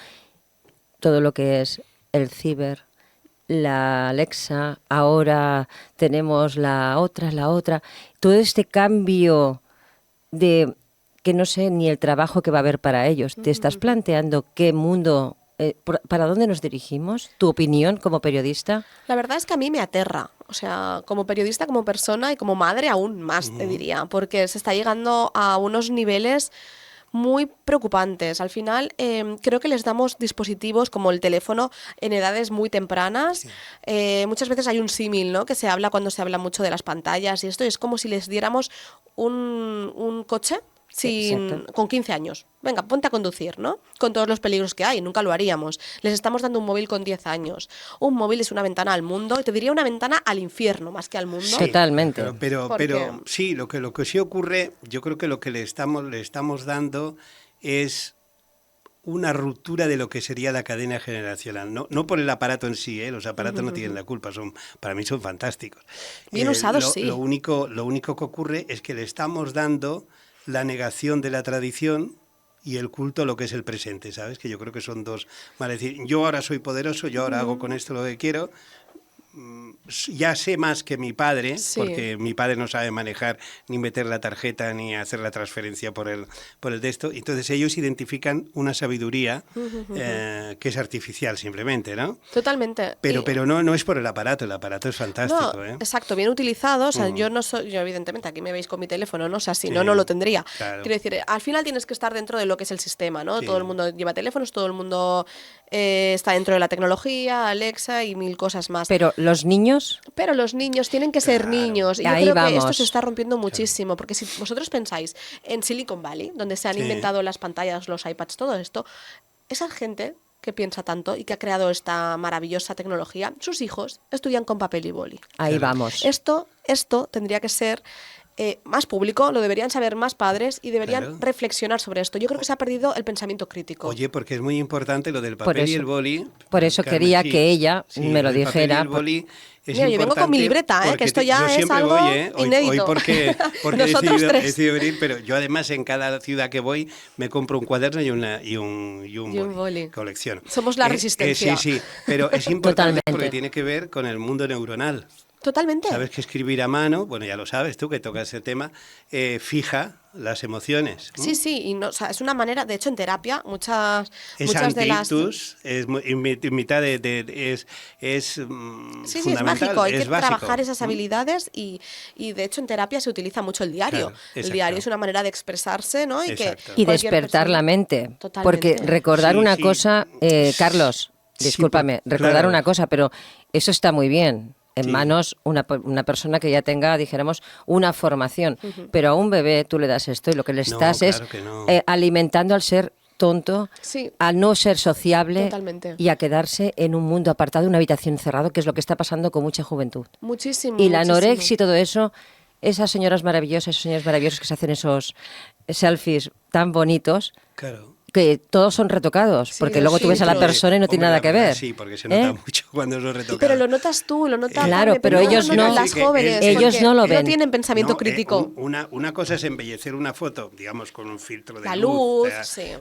Todo lo que es el ciber, la Alexa, ahora tenemos la otra, todo este cambio de que no sé ni el trabajo que va a haber para ellos. ¿Te estás planteando qué mundo, para dónde nos dirigimos? ¿Tu opinión como periodista? La verdad es que a mí me aterra, o sea, como periodista, como persona y como madre aún más, te diría, porque se está llegando a unos niveles muy preocupantes. Al final, creo que les damos dispositivos como el teléfono en edades muy tempranas. Sí. Muchas veces hay un símil, ¿no? Que se habla cuando se habla mucho de las pantallas y esto es como si les diéramos un coche con 15 años. Venga, ponte a conducir, ¿no? Con todos los peligros que hay, nunca lo haríamos. Les estamos dando un móvil con 10 años. Un móvil es una ventana al mundo, y te diría una ventana al infierno más que al mundo. Sí, totalmente. Pero sí, lo que sí ocurre, yo creo que lo que le estamos dando es una ruptura de lo que sería la cadena generacional. No por el aparato en sí, los aparatos no tienen la culpa, para mí son fantásticos. Bien usados, sí. Lo único que ocurre es que le estamos dando la negación de la tradición y el culto a lo que es el presente, ¿sabes? Que yo creo que son dos, vale, decir, yo ahora soy poderoso, yo ahora hago con esto lo que quiero, ya sé más que mi padre, sí, porque mi padre no sabe manejar ni meter la tarjeta ni hacer la transferencia por el de esto. Entonces ellos identifican una sabiduría que es artificial simplemente, ¿no? Totalmente. Pero no es por el aparato es fantástico. No, exacto, bien utilizado. O sea, yo evidentemente aquí me veis con mi teléfono, ¿no? O sea, si no lo tendría. Claro. Quiero decir, al final tienes que estar dentro de lo que es el sistema, ¿no? Sí. Todo el mundo lleva teléfonos, todo el mundo está dentro de la tecnología, Alexa y mil cosas más. Pero los niños tienen que ser niños. Y yo creo que esto se está rompiendo muchísimo, porque si vosotros pensáis en Silicon Valley, donde se han inventado las pantallas, los iPads, todo esto, esa gente que piensa tanto y que ha creado esta maravillosa tecnología, sus hijos estudian con papel y boli. Ahí vamos. Esto tendría que ser más público, lo deberían saber más padres y deberían reflexionar sobre esto. Yo creo que se ha perdido el pensamiento crítico. Oye, porque es muy importante lo del papel y el boli. Por eso Carmen, quería que ella me lo dijera. El boli mira, yo vengo con mi libreta, que esto ya es algo inédito. Hoy porque he decidido venir, pero yo además en cada ciudad que voy me compro un cuaderno y un boli. Colección. Somos la resistencia. Sí, pero es importante porque tiene que ver con el mundo neuronal. Totalmente. Sabes que escribir a mano, bueno, ya lo sabes tú que tocas ese tema, fija las emociones. Sí, y no, o sea, es una manera, de hecho en terapia muchas de las... Es en mitad es Sí, es mágico, hay que trabajar esas habilidades y de hecho en terapia se utiliza mucho el diario. Claro, el diario es una manera de expresarse, ¿no? Y despertar la mente. Totalmente. Porque recordar una cosa, Carlos, discúlpame, recordar una cosa, pero eso está muy bien. En manos una persona que ya tenga, dijéramos, una formación. Pero a un bebé tú le das esto y lo que le estás alimentando al ser tonto, a no ser sociable. Totalmente. Y a quedarse en un mundo apartado, en una habitación encerrado, que es lo que está pasando con mucha juventud. Muchísimo. Y la anorexia y todo eso, esas señoras maravillosas, esos señores maravillosos que se hacen esos selfies tan bonitos. Claro. Que todos son retocados, porque luego tú ves a la persona y no tiene nada que ver. Sí, porque se nota mucho cuando lo retocado. Pero lo notas tú, lo notas claro, pero ellos no. Las jóvenes, ellos no lo ven. No tienen pensamiento crítico. Una cosa es embellecer una foto, digamos, con un filtro de la luz,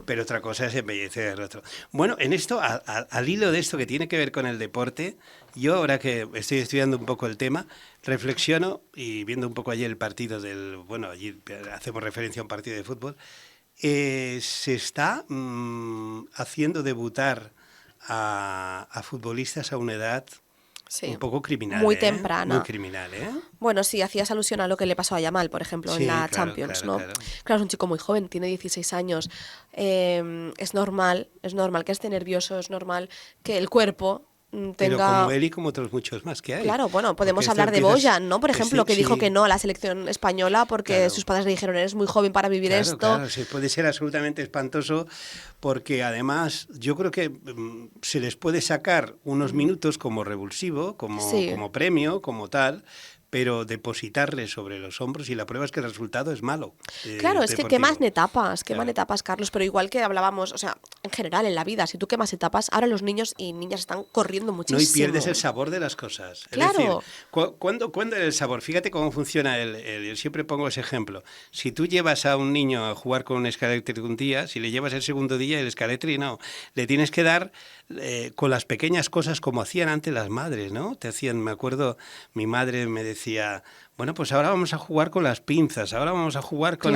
pero otra cosa es embellecer el otro. Bueno, en esto, al hilo de esto que tiene que ver con el deporte, yo ahora que estoy estudiando un poco el tema, reflexiono y viendo un poco allí el partido allí hacemos referencia a un partido de fútbol. Se está haciendo debutar a futbolistas a una edad un poco criminal. Muy temprana. Muy criminal, Bueno, sí, hacías alusión a lo que le pasó a Yamal, por ejemplo, en la Champions, ¿no? Claro, es un chico muy joven, tiene 16 años. Es normal que esté nervioso, es normal que el cuerpo tenga... Pero como él y como otros muchos más que hay. Claro, bueno, podemos Porque hablar de empiezas... Boyan, ¿no? Por ejemplo, que dijo que no a la selección española porque claro. sus padres le dijeron, eres muy joven para vivir esto. Claro, sí, puede ser absolutamente espantoso porque además yo creo que se les puede sacar unos minutos como revulsivo, como premio, como tal, pero depositarle sobre los hombros y la prueba es que el resultado es malo. Claro, es que queman etapas, claro. Carlos, pero igual que hablábamos, o sea, en general en la vida, si tú quemas etapas, ahora los niños y niñas están corriendo muchísimo. No, y pierdes el sabor de las cosas. Claro. Es decir, ¿cuándo el sabor? Fíjate cómo funciona yo siempre pongo ese ejemplo. Si tú llevas a un niño a jugar con un escalete un día, si le llevas el segundo día el escalete no, le tienes que dar con las pequeñas cosas como hacían antes las madres, ¿no? Te hacían, me acuerdo, mi madre me decía, bueno, pues ahora vamos a jugar con las pinzas, ahora vamos a jugar con,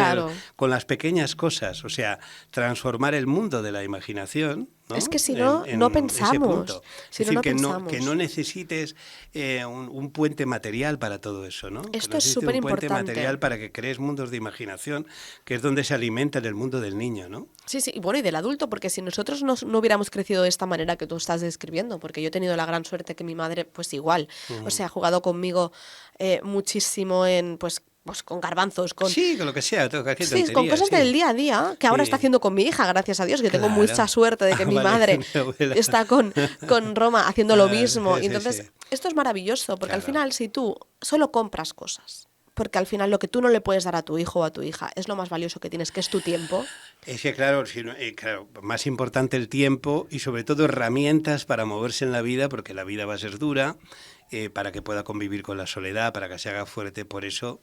con las pequeñas cosas, o sea, transformar el mundo de la imaginación, ¿no? Es que si no, no pensamos. Si es decir, que no necesites un puente material para todo eso, ¿no? Esto es súper importante. Un puente material para que crees mundos de imaginación, que es donde se alimenta el mundo del niño, ¿no? Sí, sí, y bueno, y del adulto, porque si nosotros no hubiéramos crecido de esta manera que tú estás describiendo, porque yo he tenido la gran suerte que mi madre, pues igual, o sea, ha jugado conmigo muchísimo en, pues con garbanzos, con... Sí, con lo que sea, sí, con cosas del día a día, que ahora está haciendo con mi hija, gracias a Dios, que tengo mucha suerte de que mi madre está con Roma haciendo lo mismo. Sí, y entonces, esto es maravilloso, porque al final, si tú solo compras cosas, porque al final lo que tú no le puedes dar a tu hijo o a tu hija es lo más valioso que tienes, que es tu tiempo. Es que claro, más importante el tiempo y sobre todo herramientas para moverse en la vida, porque la vida va a ser dura, para que pueda convivir con la soledad, para que se haga fuerte. Por eso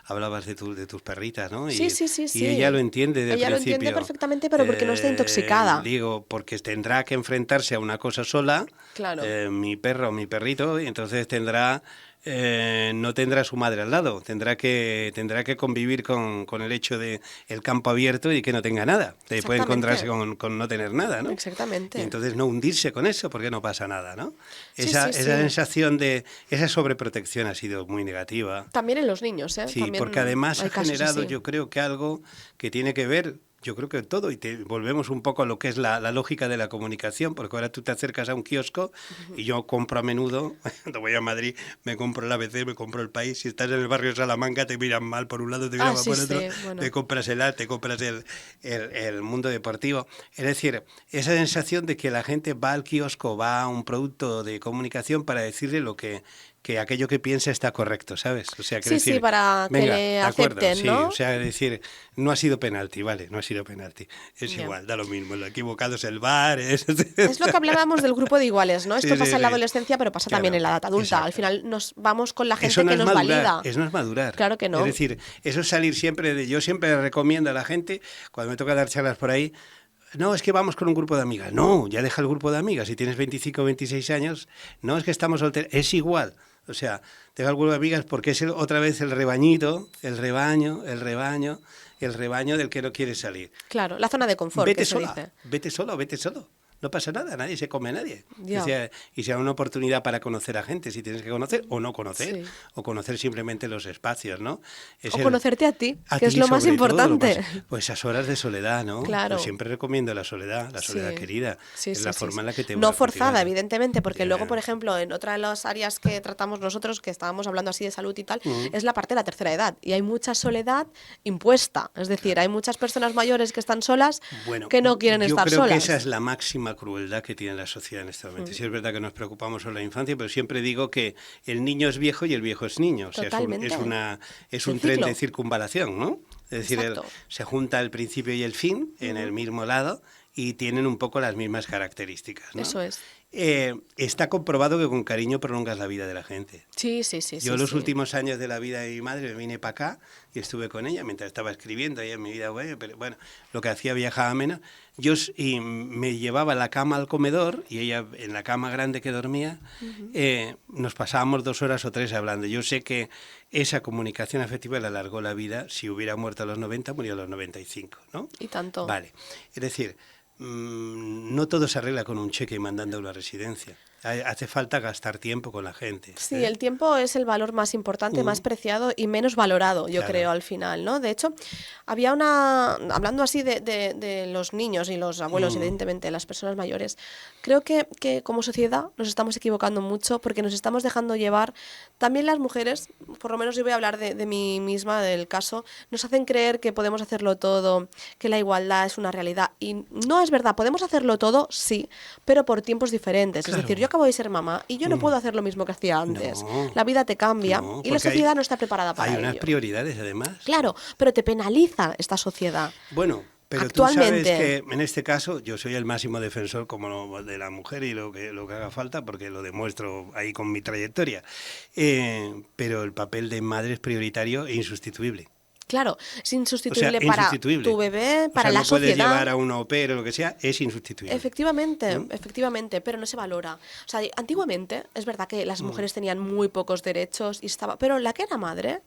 hablabas de tus perritas, ¿no? Sí. Y ella lo entiende ella lo entiende perfectamente, pero porque no está intoxicada. Digo, porque tendrá que enfrentarse a una cosa sola, claro. Mi perro o mi perrito, y entonces no tendrá a su madre al lado, tendrá que convivir con el hecho de el campo abierto y que no tenga nada. Puede encontrarse con no tener nada, ¿no? Exactamente. Y entonces no hundirse con eso porque no pasa nada, ¿no? Esa sensación esa sobreprotección ha sido muy negativa. También en los niños, ¿eh? Sí, también porque además ha generado, así. yo creo que algo que tiene que ver, yo creo que todo, y volvemos un poco a lo que es la lógica de la comunicación, porque ahora tú te acercas a un kiosco y yo compro a menudo, cuando voy a Madrid me compro el ABC, me compro El País, si estás en el barrio de Salamanca te miran mal por un lado, te miran mal por otro, bueno. Te compras te compras el Mundo Deportivo. Es decir, esa sensación de que la gente va al kiosco, va a un producto de comunicación para decirle que aquello que piensa está correcto, ¿sabes? O sea, sí, para que le acepten, sí, ¿no? O sea, decir, no ha sido penalti, vale, no ha sido penalti. Es igual, da lo mismo, lo equivocado es el VAR. Es lo que hablábamos del grupo de iguales, ¿no? Esto pasa en la adolescencia, pero pasa también en la edad adulta. Exacto. Al final nos vamos con la gente que nos valida. Eso no es madurar. Claro que no. Es decir, eso es salir siempre yo siempre recomiendo a la gente, cuando me toca dar charlas por ahí, no, es que vamos con un grupo de amigas. No, ya deja el grupo de amigas. Si tienes 25 o 26 años, no es que estamos solteros, es igual. O sea, deja el grupo de amigas porque es otra vez el rebañito, el rebaño del que no quiere salir. Claro, la zona de confort. Vete que sola, se dice. vete solo. No pasa nada, nadie se come a nadie. Ya. Y sea una oportunidad para conocer a gente, si tienes que conocer o no conocer, o conocer simplemente los espacios, ¿no? O conocerte a ti, que es lo más importante. Pues esas horas de soledad, ¿no? Claro. Pues siempre recomiendo la soledad querida. Es la forma en la que te no forzada, evidentemente, porque luego, por ejemplo, en otra de las áreas que tratamos nosotros, que estábamos hablando así de salud y tal, es la parte de la tercera edad. Y hay mucha soledad impuesta. Es decir, hay muchas personas mayores que están solas que no quieren estar solas. Yo creo que esa es la máxima crueldad que tiene la sociedad en este momento. Sí, es verdad que nos preocupamos sobre la infancia, pero siempre digo que el niño es viejo y el viejo es niño. O sea, es un tren de circunvalación, ¿no? Es decir, se junta el principio y el fin en el mismo lado y tienen un poco las mismas características, ¿no? Eso es. Está comprobado que con cariño prolongas la vida de la gente. Sí. Yo los últimos años de la vida de mi madre me vine para acá y estuve con ella mientras estaba escribiendo ella en mi vida, pero bueno, lo que hacía viajaba menos. Y me llevaba la cama al comedor y ella en la cama grande que dormía, nos pasábamos 2 horas o 3 hablando. Yo sé que esa comunicación afectiva le alargó la vida. Si hubiera muerto a los 90, murió a los 95, ¿no? Y tanto. Vale, es decir, no todo se arregla con un cheque y mandando a una residencia. hace falta gastar tiempo con la gente. Sí, el tiempo es el valor más importante, más preciado y menos valorado, yo creo, al final, ¿no? De hecho, había hablando así de los niños y los abuelos, evidentemente, las personas mayores, creo que como sociedad nos estamos equivocando mucho porque nos estamos dejando llevar, también las mujeres, por lo menos yo voy a hablar de mí misma, del caso, nos hacen creer que podemos hacerlo todo, que la igualdad es una realidad, y no es verdad, podemos hacerlo todo, sí, pero por tiempos diferentes, Claro. es decir, yo acabo de ser mamá y yo no puedo hacer lo mismo que hacía antes. No, La vida te cambia no, y la porque sociedad no está preparada para hay unas ello. prioridades, además. Claro, pero te penaliza esta sociedad. Bueno, pero tú sabes Actualmente. que en este caso yo soy el máximo defensor de la mujer y lo que haga falta, porque lo demuestro ahí con mi trayectoria. Pero el papel de madre es prioritario e insustituible. Claro, es insustituible, para insustituible. tu bebé, para la no puedes sociedad. llevar a un au pair o lo que sea, es insustituible. Efectivamente, pero no se valora. O sea, antiguamente es verdad que las mujeres tenían muy pocos derechos pero la que era madre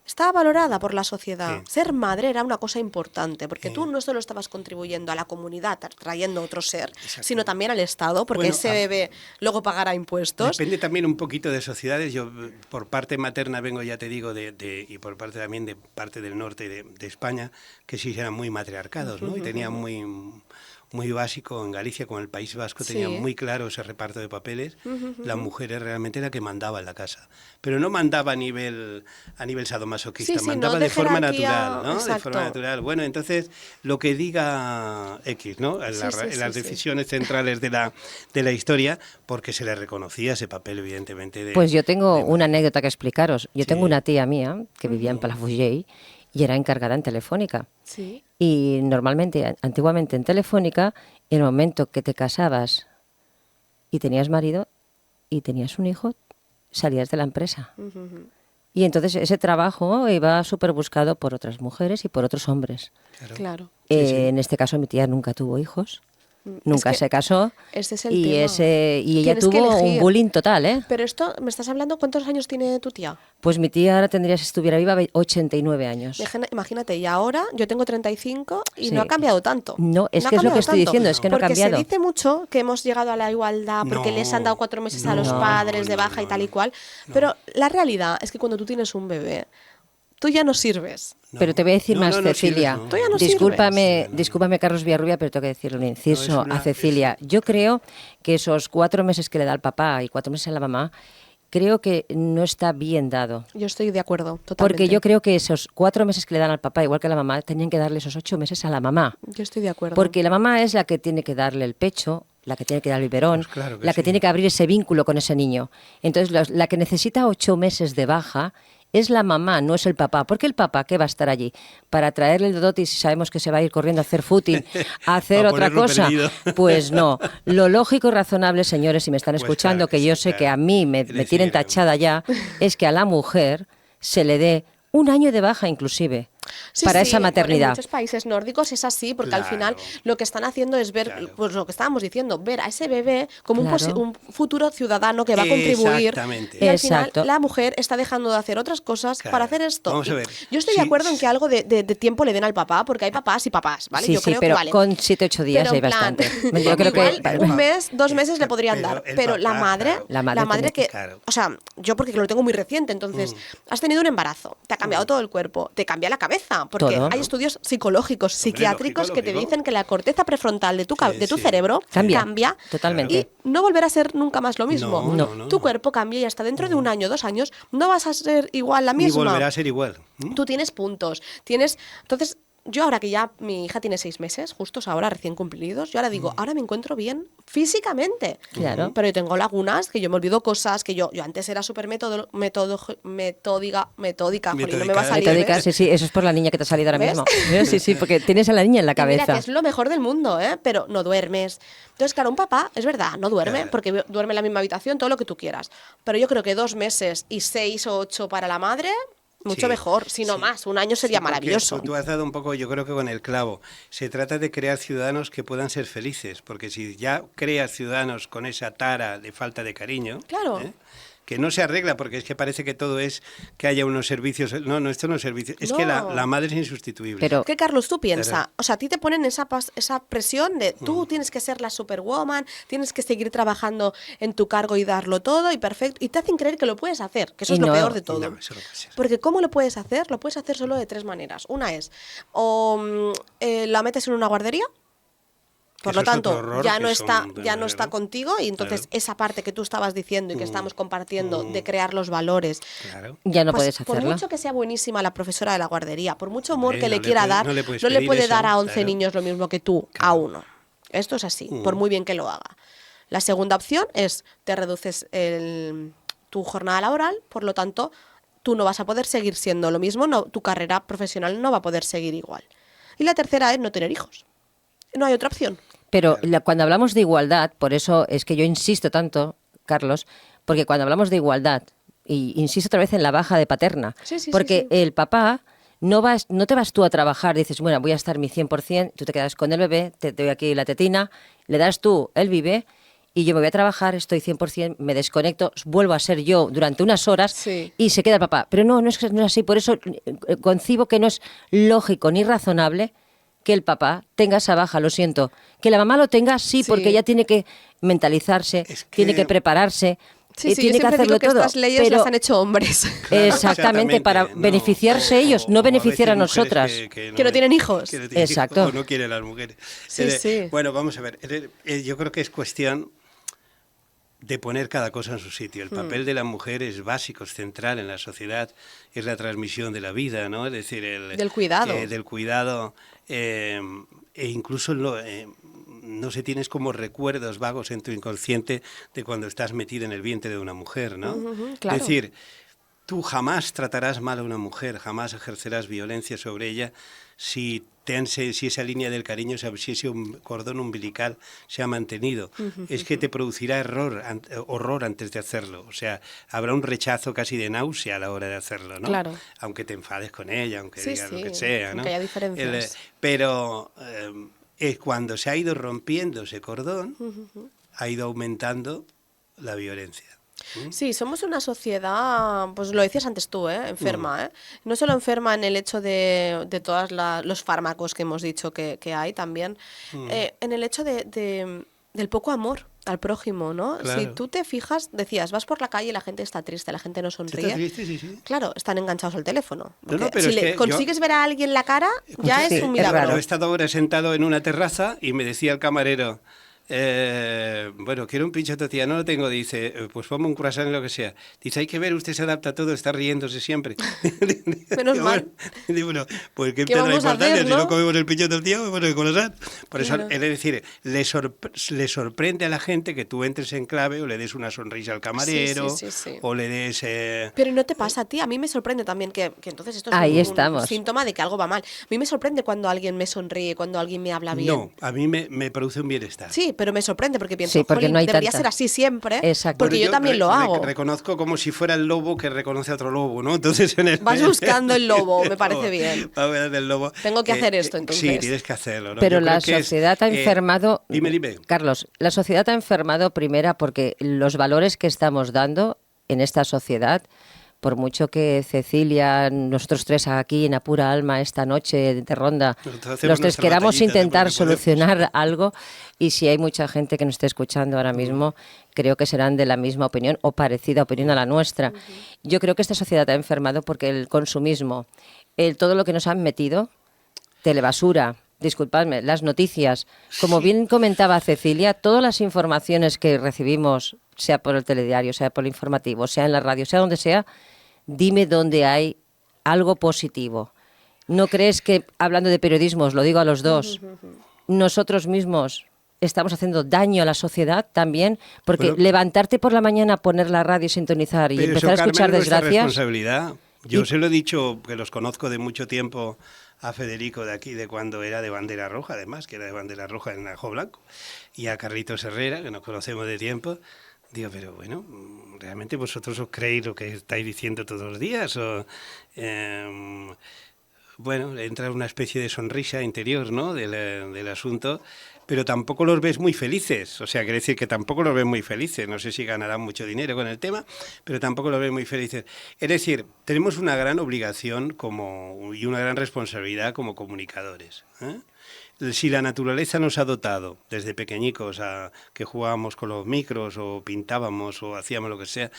estaba valorada por la sociedad. Sí. Ser madre era una cosa importante, porque tú no solo estabas contribuyendo a la comunidad, trayendo otro ser, sino también al Estado, porque Bueno, ese bebé luego pagará impuestos. Depende también un poquito de sociedades. Yo por parte materna vengo, ya te digo, y por parte también de parte del norte de España, que sí eran muy matriarcados, ¿no? Y tenían muy básico en Galicia, con el País Vasco, tenía Sí. muy claro ese reparto de papeles. La mujer era realmente la que mandaba en la casa, pero no mandaba a nivel sadomasoquista, Sí, mandaba no de de forma jerarquía, natural, ¿no? De exacto. forma natural. Bueno, entonces lo que diga X, ¿no? En Sí, las sí. decisiones centrales de la historia, porque se le reconocía ese papel, evidentemente. Pues yo tengo una anécdota que explicaros. Yo tengo Sí. una tía mía que vivía en Palafrugell y era encargada en Telefónica. Sí. Y normalmente, antiguamente en Telefónica, en el momento que te casabas y tenías marido y tenías un hijo, salías de la empresa. Y entonces ese trabajo iba súper buscado por otras mujeres y por otros hombres. Claro. Sí, sí. En este caso mi tía nunca tuvo hijos. Nunca que se casó ese es el y, tema. y ella Tienes que tuvo un elegir. bullying total, ¿eh? Pero esto, ¿me estás hablando cuántos años tiene tu tía? Pues mi tía ahora tendría, si estuviera viva, 89 años. Imagínate, y ahora yo tengo 35 y Sí. no ha cambiado tanto. No, es ha que es lo que cambiado estoy tanto. diciendo, es que no ha Porque cambiado. se dice mucho que hemos llegado a la igualdad porque No, les han dado 4 meses a los no, padres de no, baja y no, tal y no. cual. Pero la realidad es que cuando tú tienes un bebé, tú ya no sirves. No. Pero te voy a decir más, sirves, Cecilia. Tú ya no discúlpame, sirves. discúlpame, Carlos Villarrubia, pero tengo que decirle un inciso una- a Cecilia. Yo creo que esos 4 meses que le da el papá y 4 meses a la mamá, creo que no está bien dado. Yo estoy de acuerdo, totalmente. Porque yo creo que esos 4 meses que le dan al papá, igual que a la mamá, tenían que darle esos 8 meses a la mamá. Yo estoy de acuerdo. Porque la mamá es la que tiene que darle el pecho, la que tiene que dar el biberón, Pues claro que la que sí. tiene que abrir ese vínculo con ese niño. Entonces, la que necesita 8 meses de baja es la mamá, no es el papá. Porque el papá, ¿qué va a estar allí? Para traerle el dotis si sabemos que se va a ir corriendo a hacer footing, a hacer A otra ponerlo cosa. perdido. Pues no. Lo lógico y razonable, señores, si me están Pues escuchando, claro que que yo sí, sé que claro. a mí me Es tienen decir, tachada ya, es que a la mujer se le dé un año de baja inclusive. Sí, para sí, esa En maternidad. muchos países nórdicos es así, porque al Claro. final lo que están haciendo es ver, Claro. pues lo que estábamos diciendo, ver a ese bebé como Claro. un futuro ciudadano que va a contribuir. Exactamente. Y al Exacto. final la mujer está dejando de hacer otras cosas Claro. para hacer esto. Vamos a ver. Yo estoy Sí, de acuerdo en sí. que algo de tiempo le den al papá, porque hay papás y papás, ¿vale? Sí, Yo sí, creo pero que vale. con 7-8 días Pero hay en plan, bastante. Yo creo igual que un mes, 2 meses le podrían pero dar, el pero la papá, madre, claro. La madre que, Claro. o sea, yo porque lo tengo muy reciente, entonces, has tenido un embarazo, te ha cambiado todo el cuerpo, te cambia la cabeza, porque Todo. hay estudios psicológicos, psiquiátricos que te lógico. dicen que la corteza prefrontal de tu Sí. cerebro Cambia. Totalmente. y no volverá a ser nunca más lo mismo. No. Tu cuerpo cambia y hasta dentro de un año, 2 años, no vas a ser igual la Ni misma. volverá a ser igual. Tú tienes puntos, entonces, yo ahora que ya mi hija tiene 6 meses, justos ahora, recién cumplidos, yo ahora digo, ahora me encuentro bien físicamente. Claro. Pero yo tengo lagunas, que yo me olvido cosas, que yo antes era súper metódica, jolín, no me va a salir. Metódica, ¿ves? sí, sí, eso es por la niña que te ha salido ahora ¿Ves? mismo. Sí, sí, porque tienes a la niña en la Y mira cabeza. que es lo mejor del mundo, ¿eh? Pero no duermes. Entonces, claro, un papá, es verdad, no duerme, Claro. porque duerme en la misma habitación, todo lo que tú quieras. Pero yo creo que 2 meses y 6 o 8 para la madre, mucho Sí, mejor, si no sí. más. Un año sería Sí, porque maravilloso. Tú has dado un poco, yo creo que con el clavo. Se trata de crear ciudadanos que puedan ser felices, porque si ya creas ciudadanos con esa tara de falta de cariño, Claro. que no se arregla, porque es que parece que todo es que haya unos servicios. No, esto no es servicio. Es que la madre es insustituible. Pero que Carlos, tú piensas, o sea, a ti te ponen esa presión de tú tienes que ser la superwoman, tienes que seguir trabajando en tu cargo y darlo todo y perfecto, y te hacen creer que lo puedes hacer, que eso Y es lo no, peor de todo. No, eso no puede ser. Porque ¿cómo lo puedes hacer? Lo puedes hacer solo de 3 maneras. Una es, o la metes en una guardería, por Eso lo es tanto, otro horror, ya no que está, son, ya no está claro, contigo, y entonces claro. esa parte que tú estabas diciendo y que estamos compartiendo de crear los valores. Claro. ya no Pues, puedes por hacerlo. mucho que sea buenísima la profesora de la guardería, por mucho amor Hombre, que no le le quiera puedes- dar, no le puedes no le pedir puede eso, dar a 11 claro. niños lo mismo que tú, a Claro. uno. Esto es así, por muy bien que lo haga. La segunda opción es, te reduces tu jornada laboral, por lo tanto, tú no vas a poder seguir siendo lo mismo, no, tu carrera profesional no va a poder seguir igual. Y la tercera es no tener hijos. No hay otra opción. Pero cuando hablamos de igualdad, por eso es que yo insisto tanto, Carlos, porque cuando hablamos de igualdad, y insisto otra vez en la baja de paterna, Sí, porque el papá no te vas tú a trabajar, dices, bueno, voy a estar mi 100%, tú te quedas con el bebé, te doy aquí la tetina, le das tú el biberé, y yo me voy a trabajar, estoy 100%, me desconecto, vuelvo a ser yo durante unas horas Sí. y se queda el papá. Pero no es así, por eso concibo que no es lógico ni razonable que el papá tenga esa baja, lo siento. Que la mamá lo tenga, sí, Sí. porque ella tiene que mentalizarse, Es que- tiene que prepararse, Sí, sí, yo tiene que siempre hacerlo digo que todo. estas leyes pero las han hecho hombres. Claro, exactamente, para no, beneficiarse ellos, no o beneficiar a veces mujeres nosotras. Que no tienen hijos. que no tienen Exacto. hijos, o no quieren las mujeres. Sí, sí. Bueno, vamos a ver. Yo creo que es cuestión de poner cada cosa en su sitio. El papel de la mujer es básico, es central en la sociedad, es la transmisión de la vida, ¿no? Es decir, Del cuidado. del cuidado, e incluso no sé, tienes como recuerdos vagos en tu inconsciente de cuando estás metida en el vientre de una mujer, ¿no? claro. Es decir, tú jamás tratarás mal a una mujer, jamás ejercerás violencia sobre ella si esa línea del cariño, si ese cordón umbilical se ha mantenido. Es que te producirá horror antes de hacerlo. O sea, habrá un rechazo casi de náusea a la hora de hacerlo, ¿no? Claro. Aunque te enfades con ella, aunque Sí, digas lo sí, que sea, ¿no? aunque haya diferencias. Pero cuando se ha ido rompiendo ese cordón, ha ido aumentando la violencia. Sí, somos una sociedad, pues lo decías antes tú, enferma, No solo enferma en el hecho de todos los fármacos que hemos dicho que hay también, en el hecho del poco amor al prójimo, ¿no? Claro. Si tú te fijas, decías, vas por la calle y la gente está triste, la gente no sonríe. ¿Está triste? Sí, sí. Claro, están enganchados al teléfono. No, Porque pero si es le que consigues ver a alguien la cara, ya es un milagro. raro. Yo he estado ahora sentado en una terraza y me decía el camarero, bueno, quiero un pincho tortilla, no lo tengo, dice, pues ponme un croissant y lo que sea. Dice, hay que ver, usted se adapta a todo, está riéndose siempre. Menos mal. Digo, bueno, pues qué ¿Qué tendrá vamos a importancia hacer, si no no? comemos el pincho tortilla, bueno, el croissant. Por eso, Claro. es decir, le sorprende a la gente que tú entres en clave o le des una sonrisa al camarero, sí. o le des... Pero no te pasa a ti, a mí me sorprende también que entonces esto es Ahí un estamos. síntoma de que algo va mal. A mí me sorprende cuando alguien me sonríe, cuando alguien me habla bien. No, a mí me produce un bienestar. Sí, pero me sorprende porque pienso, Sí, porque "Jolín, no hay debería tanta". ser así siempre, Exacto. porque Bueno, yo también lo hago. Reconozco como si fuera el lobo que reconoce a otro lobo, ¿no? Entonces Vas buscando el lobo, me parece bien. Va a ver el lobo. Tengo que hacer esto, entonces. Sí, tienes que hacerlo, ¿no? Pero Yo la creo que es, sociedad ha enfermado. Dime. Carlos, la sociedad ha enfermado primera porque los valores que estamos dando en esta sociedad, por mucho que Cecilia, nosotros tres aquí en Apura Alma esta noche de ronda, Nosotros hacemos los tres nuestra queramos batallita de intentar porque podemos. solucionar algo, y si hay mucha gente que nos esté escuchando ahora mismo, creo que serán de la misma opinión o parecida opinión a la nuestra. Yo creo que esta sociedad ha enfermado porque el consumismo, todo lo que nos han metido, telebasura, disculpadme, las noticias, como bien comentaba Cecilia, todas las informaciones que recibimos, sea por el telediario, sea por el informativo, sea en la radio, sea donde sea, dime dónde hay algo positivo. ¿No crees que, hablando de periodismo, os lo digo a los dos, nosotros mismos estamos haciendo daño a la sociedad también? Porque Bueno, levantarte por la mañana, poner la radio, sintonizar y Pero empezar a eso, escuchar Carmen, es nuestra desgracias... responsabilidad. Yo se lo he dicho, que los conozco de mucho tiempo, a Federico de aquí, de cuando era de bandera roja, además, que era de bandera roja en Ajo Blanco, y a Carlitos Herrera, que nos conocemos de tiempo. Digo, pero bueno, ¿realmente vosotros os creéis lo que estáis diciendo todos los días? O, bueno, entra una especie de sonrisa interior, ¿no?, del asunto, pero tampoco los ves muy felices. O sea, quiere decir que tampoco los ves muy felices. No sé si ganarán mucho dinero con el tema, pero tampoco los ves muy felices. Es decir, tenemos una gran obligación y una gran responsabilidad como comunicadores, ¿eh? Si la naturaleza nos ha dotado desde pequeñicos a que jugábamos con los micros o pintábamos o hacíamos lo que sea,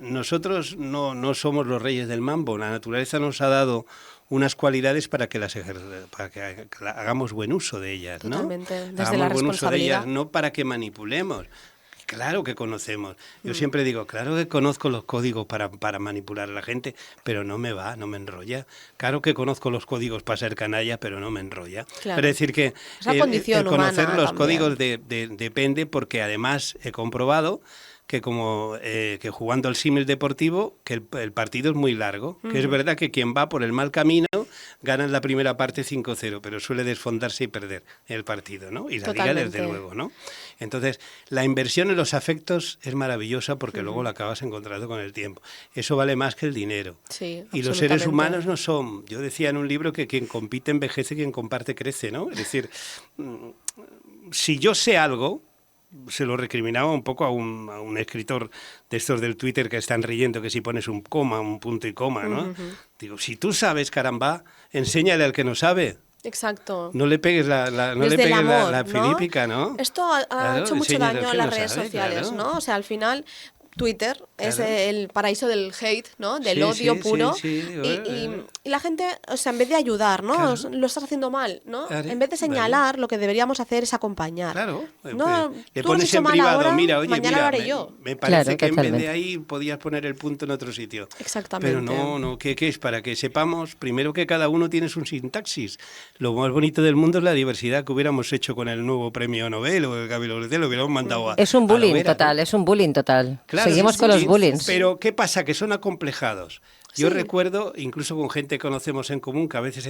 nosotros no somos los reyes del mambo. La naturaleza nos ha dado unas cualidades para que hagamos buen uso de ellas, ¿no? Totalmente, desde hagamos la buen uso de ellas, responsabilidad. no para que manipulemos. Claro que conocemos. Yo siempre digo, claro que conozco los códigos para manipular a la gente, pero no me enrolla. Claro que conozco los códigos para ser canalla, pero no me enrolla. Claro. Pero es decir que Esa condición conocer humana los también. códigos depende, porque además he comprobado que que jugando al símil deportivo, que el partido es muy largo, que es verdad que quien va por el mal camino gana en la primera parte 5-0, pero suele desfondarse y perder el partido, ¿no? Y la liga desde luego, ¿no? Entonces, la inversión en los afectos es maravillosa porque luego la acabas encontrando con el tiempo. Eso vale más que el dinero. Sí, y los seres humanos no son... Yo decía en un libro que quien compite envejece, quien comparte crece, ¿no? Es decir, si yo sé algo... Se lo recriminaba un poco a un escritor de estos del Twitter que están riendo que si pones un coma, un punto y coma, ¿no? Digo, si tú sabes, caramba, enséñale al que no sabe. Exacto. No le pegues la filípica, ¿no? Esto ha hecho mucho daño a las redes sociales, claro. ¿no? O sea, al final... Twitter es el paraíso del hate, ¿no? Del odio puro. Y la gente, o sea, en vez de ayudar, ¿no? Claro. Lo estás haciendo mal, ¿no? Claro, en vez de señalar, lo que deberíamos hacer es acompañar. Claro. No, le tú lo has pones hecho en mal privado, ahora, mira, oye, mañana lo haré yo. me parece Claro, que totalmente. en vez de ahí podías poner el punto en otro sitio. Exactamente. Pero no, ¿qué es? Para que sepamos, primero, que cada uno tiene su sintaxis. Lo más bonito del mundo es la diversidad que hubiéramos hecho con el nuevo premio Nobel o el Gabriel Ortega, lo hubiéramos mandado a... Es un a la bullying hoguera, total, ¿no? es un bullying total. Claro, Seguimos sí, con los sí, bullying. Pero ¿qué pasa? Que son acomplejados. Yo Sí. recuerdo, incluso con gente que conocemos en común, que a veces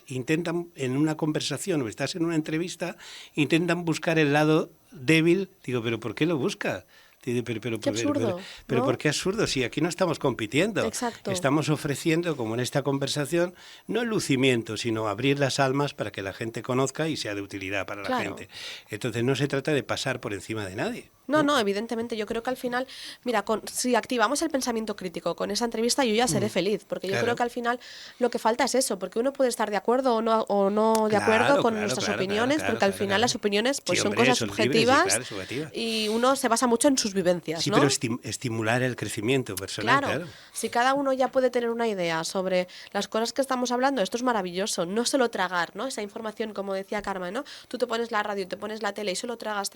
intentan en una conversación o estás en una entrevista, intentan buscar el lado débil. Digo, ¿pero por qué lo buscas? Dice, Qué absurdo, pero ¿no? ¿por qué absurdo? Si aquí no estamos compitiendo. Exacto. Estamos ofreciendo, como en esta conversación, no el lucimiento, sino abrir las almas para que la gente conozca y sea de utilidad para la Claro. gente. Entonces no se trata de pasar por encima de nadie. No, evidentemente. Yo creo que al final, mira, si activamos el pensamiento crítico con esa entrevista, yo ya seré feliz, porque yo Claro. creo que al final lo que falta es eso, porque uno puede estar de acuerdo o no de Claro, acuerdo con claro, nuestras claro, opiniones, claro, porque al claro, final claro. las opiniones pues Sí, son hombre, cosas son libres, subjetivas, sí, claro, subjetivas. y uno se basa mucho en sus vivencias, Sí, ¿no? pero estimular el crecimiento personal, Claro, si cada uno ya puede tener una idea sobre las cosas que estamos hablando, esto es maravilloso, no solo tragar, ¿no? Esa información, como decía Carmen, ¿no? Tú te pones la radio, te pones la tele y solo tragas.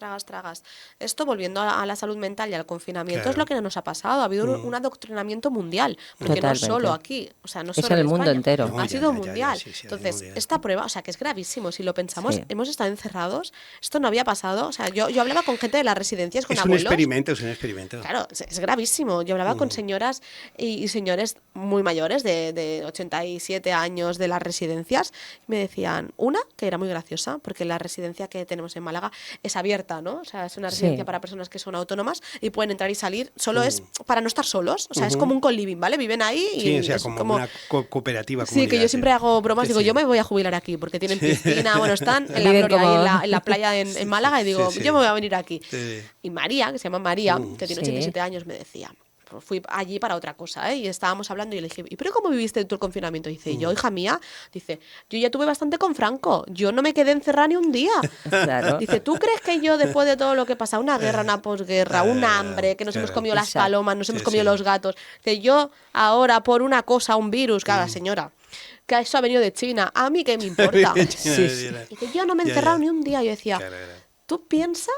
Esto, volviendo a la salud mental y al confinamiento, Claro. es lo que nos ha pasado. Ha habido un adoctrinamiento mundial, porque Totalmente. no solo aquí, o sea, no Es solo en el en mundo España, entero. No, ha ya, sido ya, ya, mundial. sí, sí, Entonces, mundial. esta prueba, o sea, que es gravísimo, si lo pensamos, Sí. hemos estado encerrados, esto no había pasado, o sea, yo hablaba con gente de las residencias, con Es un abuelos. experimento. Claro, es gravísimo. Yo hablaba con señoras y señores muy mayores, de 87 años, de las residencias, y me decían, una, que era muy graciosa, porque la residencia que tenemos en Málaga es abierta, ¿no? O sea, es una residencia Sí. para personas que son autónomas y pueden entrar y salir, solo es para no estar solos, o sea, es como un co-living, ¿vale? Viven ahí y Sí, o sea, es como una cooperativa. Sí, que yo comunidad, siempre hago bromas, Sí, digo, sí. yo me voy a jubilar aquí, porque tienen piscina, bueno, están en la Viven Gloria, ahí como- en la playa en Málaga, y digo, sí, sí. yo me voy a venir aquí. Sí. Y María, que se llama María, que tiene Sí. 87 años, me decía, pues fui allí para otra cosa, ¿eh? Y estábamos hablando y le dije, ¿y pero cómo viviste tú el confinamiento? Dice, yo, hija mía, dice, yo ya tuve bastante con Franco, yo no me quedé encerrada ni un día. Claro. Dice, ¿tú crees que yo, después de todo lo que pasa, una guerra, una posguerra, un hambre, que nos hemos claro. comido las Exacto. palomas, nos hemos Sí, comido sí. los gatos, dice, yo ahora por una cosa, un virus, que haga señora, que eso ha venido de China, a mí qué me importa. Sí, sí. Dice, yo no me he Ya, encerrado ya. ni un día. Yo decía, Claro, claro. tú piensa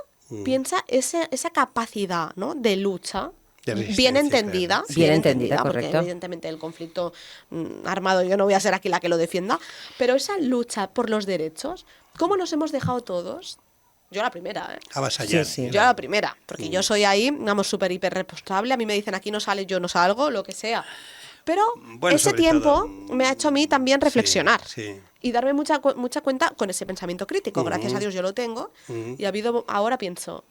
esa capacidad, ¿no?, de lucha. De resistencia, Bien entendida, claro. Bien entendida, porque correcto. evidentemente el conflicto armado, yo no voy a ser aquí la que lo defienda, pero esa lucha por los derechos, ¿cómo nos hemos dejado todos? Yo la primera, ¿eh? Avasallar. Sí, sí. Yo la primera, porque yo soy ahí, vamos, súper hiper responsable, a mí me dicen aquí no sales, yo no salgo, lo que sea. Pero Bueno, ese sobre tiempo todo, me ha hecho a mí también reflexionar. Sí. Y darme mucha cuenta con ese pensamiento crítico. Gracias a Dios yo lo tengo. Y ha habido, ahora pienso,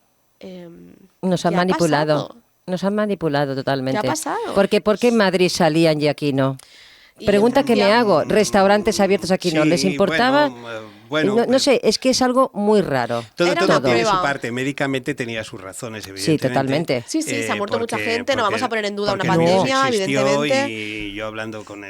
Nos han ¿qué ha manipulado. pasado? Nos han manipulado totalmente. ¿Qué ha pasado? Porque ¿por qué en Madrid salían y aquí no? Y Pregunta en que me Francia- hago. Restaurantes abiertos aquí no. Sí, ¿Les importaba? bueno, bueno, no sé, es que es algo muy raro. Todo Era una tiene prueba. su parte. Médicamente tenía sus razones, Sí, evidentemente. totalmente. Sí, se ha muerto mucha gente, no vamos a poner en duda una porque el virus pandemia, existió, evidentemente. Y yo hablando con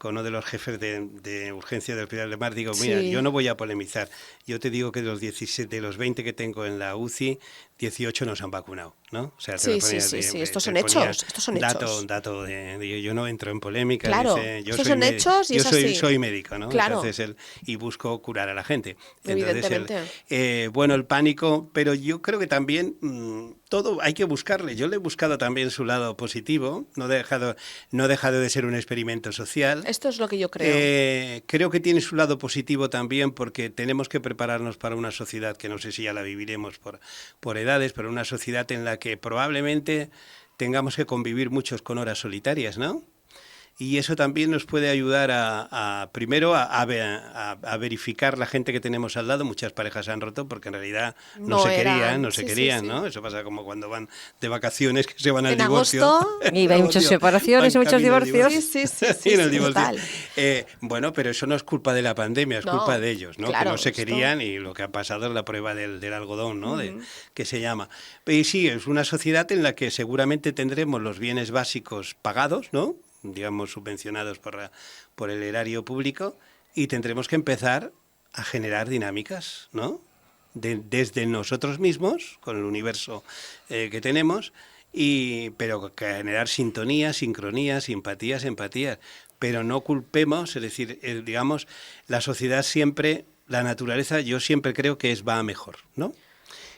uno de los jefes de urgencia del Hospital de Mar, digo, mira, Sí. yo no voy a polemizar. Yo te digo que de los 20 que tengo en la UCI, 18 nos han vacunado, ¿no? O sea, Sí, estos son hechos, estos son hechos. Dato yo no entro en polémica. Claro, yo estos soy son hechos y yo es soy, así. soy médico, ¿no? Claro. Entonces, y busco curar a la gente. Evidentemente. Bueno, el pánico, pero yo creo que también todo hay que buscarle. Yo le he buscado también su lado positivo, no he dejado de ser un experimento social. Esto es lo que yo creo. Creo que tiene su lado positivo también porque tenemos que prepararnos para una sociedad que no sé si ya la viviremos por edades, pero una sociedad en la que probablemente tengamos que convivir muchos con horas solitarias, ¿no? Y eso también nos puede ayudar primero a verificar la gente que tenemos al lado. Muchas parejas se han roto porque en realidad no se querían, sí. ¿no? Eso pasa como cuando van de vacaciones que se van al En divorcio. agosto. Y hay muchas separaciones y Van muchos camino al divorcios. Sí, en el divorcio. total. Bueno, pero eso no es culpa de la pandemia, es No, culpa de ellos, ¿no? claro, Que no se esto- querían y lo que ha pasado es la prueba del algodón, ¿no? Que se llama. Y sí, es una sociedad en la que seguramente tendremos los bienes básicos pagados, ¿no? Digamos, subvencionados por el erario público, y tendremos que empezar a generar dinámicas, ¿no? Desde nosotros mismos, con el universo que tenemos, pero que generar sintonías, sincronías, simpatías, empatías. Pero no culpemos, es decir, digamos, la sociedad siempre, la naturaleza, yo siempre creo que va a mejor, ¿no?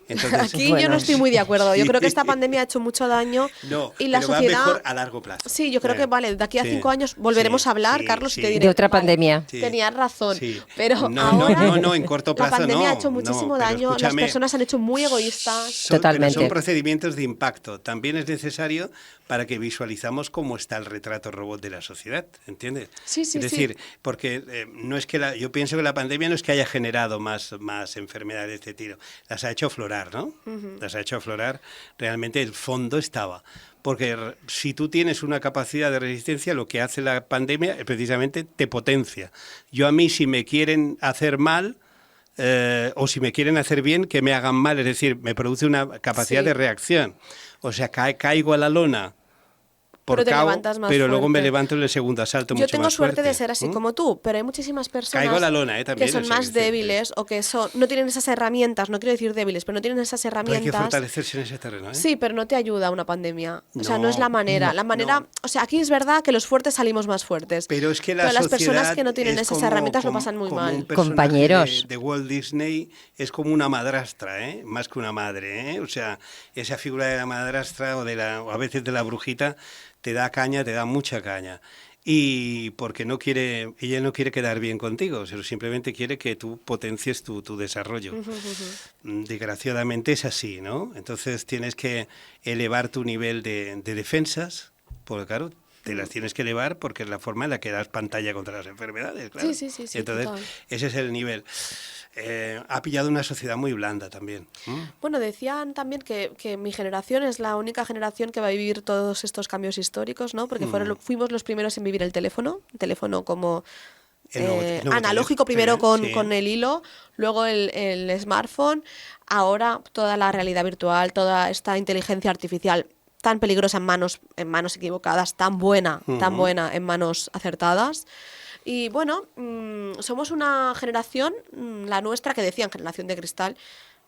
Entonces, Aquí yo no estoy muy de acuerdo. Yo sí. creo que esta pandemia ha hecho mucho daño No, y la pero sociedad. va mejor a largo plazo. Sí, yo creo que vale. De aquí a Sí, 5 años volveremos sí, a hablar, sí, Carlos, sí. y te diré. De otra vale, pandemia. Sí. Tenías razón. Sí. Pero No, ahora. no, en corto plazo La pandemia no, ha hecho muchísimo no, pero daño. Las escúchame, personas se han hecho muy egoístas. Totalmente. Pero son procedimientos de impacto. También es necesario para que visualizamos cómo está el retrato robot de la sociedad, ¿entiendes? Sí, es decir, porque no es que yo pienso que la pandemia no es que haya generado más enfermedades de este tiro, las ha hecho aflorar, ¿no? Las ha hecho aflorar. Realmente el fondo estaba. Porque si tú tienes una capacidad de resistencia, lo que hace la pandemia es precisamente te potencia. Yo a mí, si me quieren hacer mal, o si me quieren hacer bien, que me hagan mal, es decir, me produce una capacidad Sí. de reacción. O sea, caigo a la lona por Pero te cabo, levantas más pero luego me fuerte. levanto en el segundo asalto Yo mucho tengo más suerte fuerte. de ser así como tú, pero hay muchísimas personas Caigo a la lona, también, que son o sea, más es decir, débiles o que no tienen esas herramientas, no quiero decir débiles, pero no tienen esas Pero hay que herramientas. fortalecerse en ese terreno, ¿eh? Sí, pero no te ayuda una pandemia. O sea, no es No, la manera. no, La manera, no. o sea, aquí es verdad que los fuertes salimos más fuertes. Pero es que la las sociedad personas que no tienen es esas como- herramientas lo como- pasan muy como mal. un personaje Compañeros. de Walt Disney es como una madrastra, ¿eh? Más que una madre, ¿eh? O sea, esa figura de la madrastra o a veces de la brujita te da caña, te da mucha caña. Y porque ella no quiere quedar bien contigo, sino simplemente quiere que tú potencies tu desarrollo. Desgraciadamente es así, ¿no? Entonces tienes que elevar tu nivel de defensas, porque claro, te las tienes que elevar porque es la forma en la que das pantalla contra las enfermedades, claro. Sí, Entonces, total. ese es el nivel. Ha pillado una sociedad muy blanda también. Bueno, decían también que mi generación es la única generación que va a vivir todos estos cambios históricos, ¿no? Porque fuimos los primeros en vivir el teléfono como El nuevo analógico teléfono, primero sí. con el hilo, luego el smartphone, ahora toda la realidad virtual, toda esta inteligencia artificial tan peligrosa en manos equivocadas, tan buena en manos acertadas. Y bueno, somos una generación, la nuestra, que decían generación de cristal,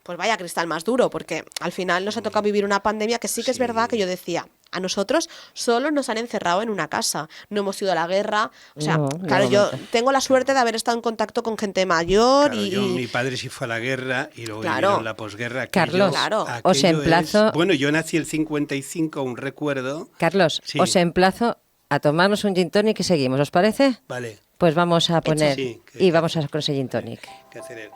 pues vaya cristal más duro, porque al final nos ha tocado vivir una pandemia que sí que es verdad que yo decía, a nosotros solo nos han encerrado en una casa, no hemos ido a la guerra, o sea, No, claro, de yo momento. tengo la suerte de haber estado en contacto con gente mayor Claro, mi padre sí fue a la guerra y luego Claro. vivieron la posguerra. Carlos, Claro. os emplazo- Bueno, yo nací el 55, un recuerdo. Carlos, Sí. os emplazo a tomarnos un gin tonic y seguimos, ¿os parece? Vale, Pues vamos a poner Sí, y vamos a con ese gin tonic. que hacer él.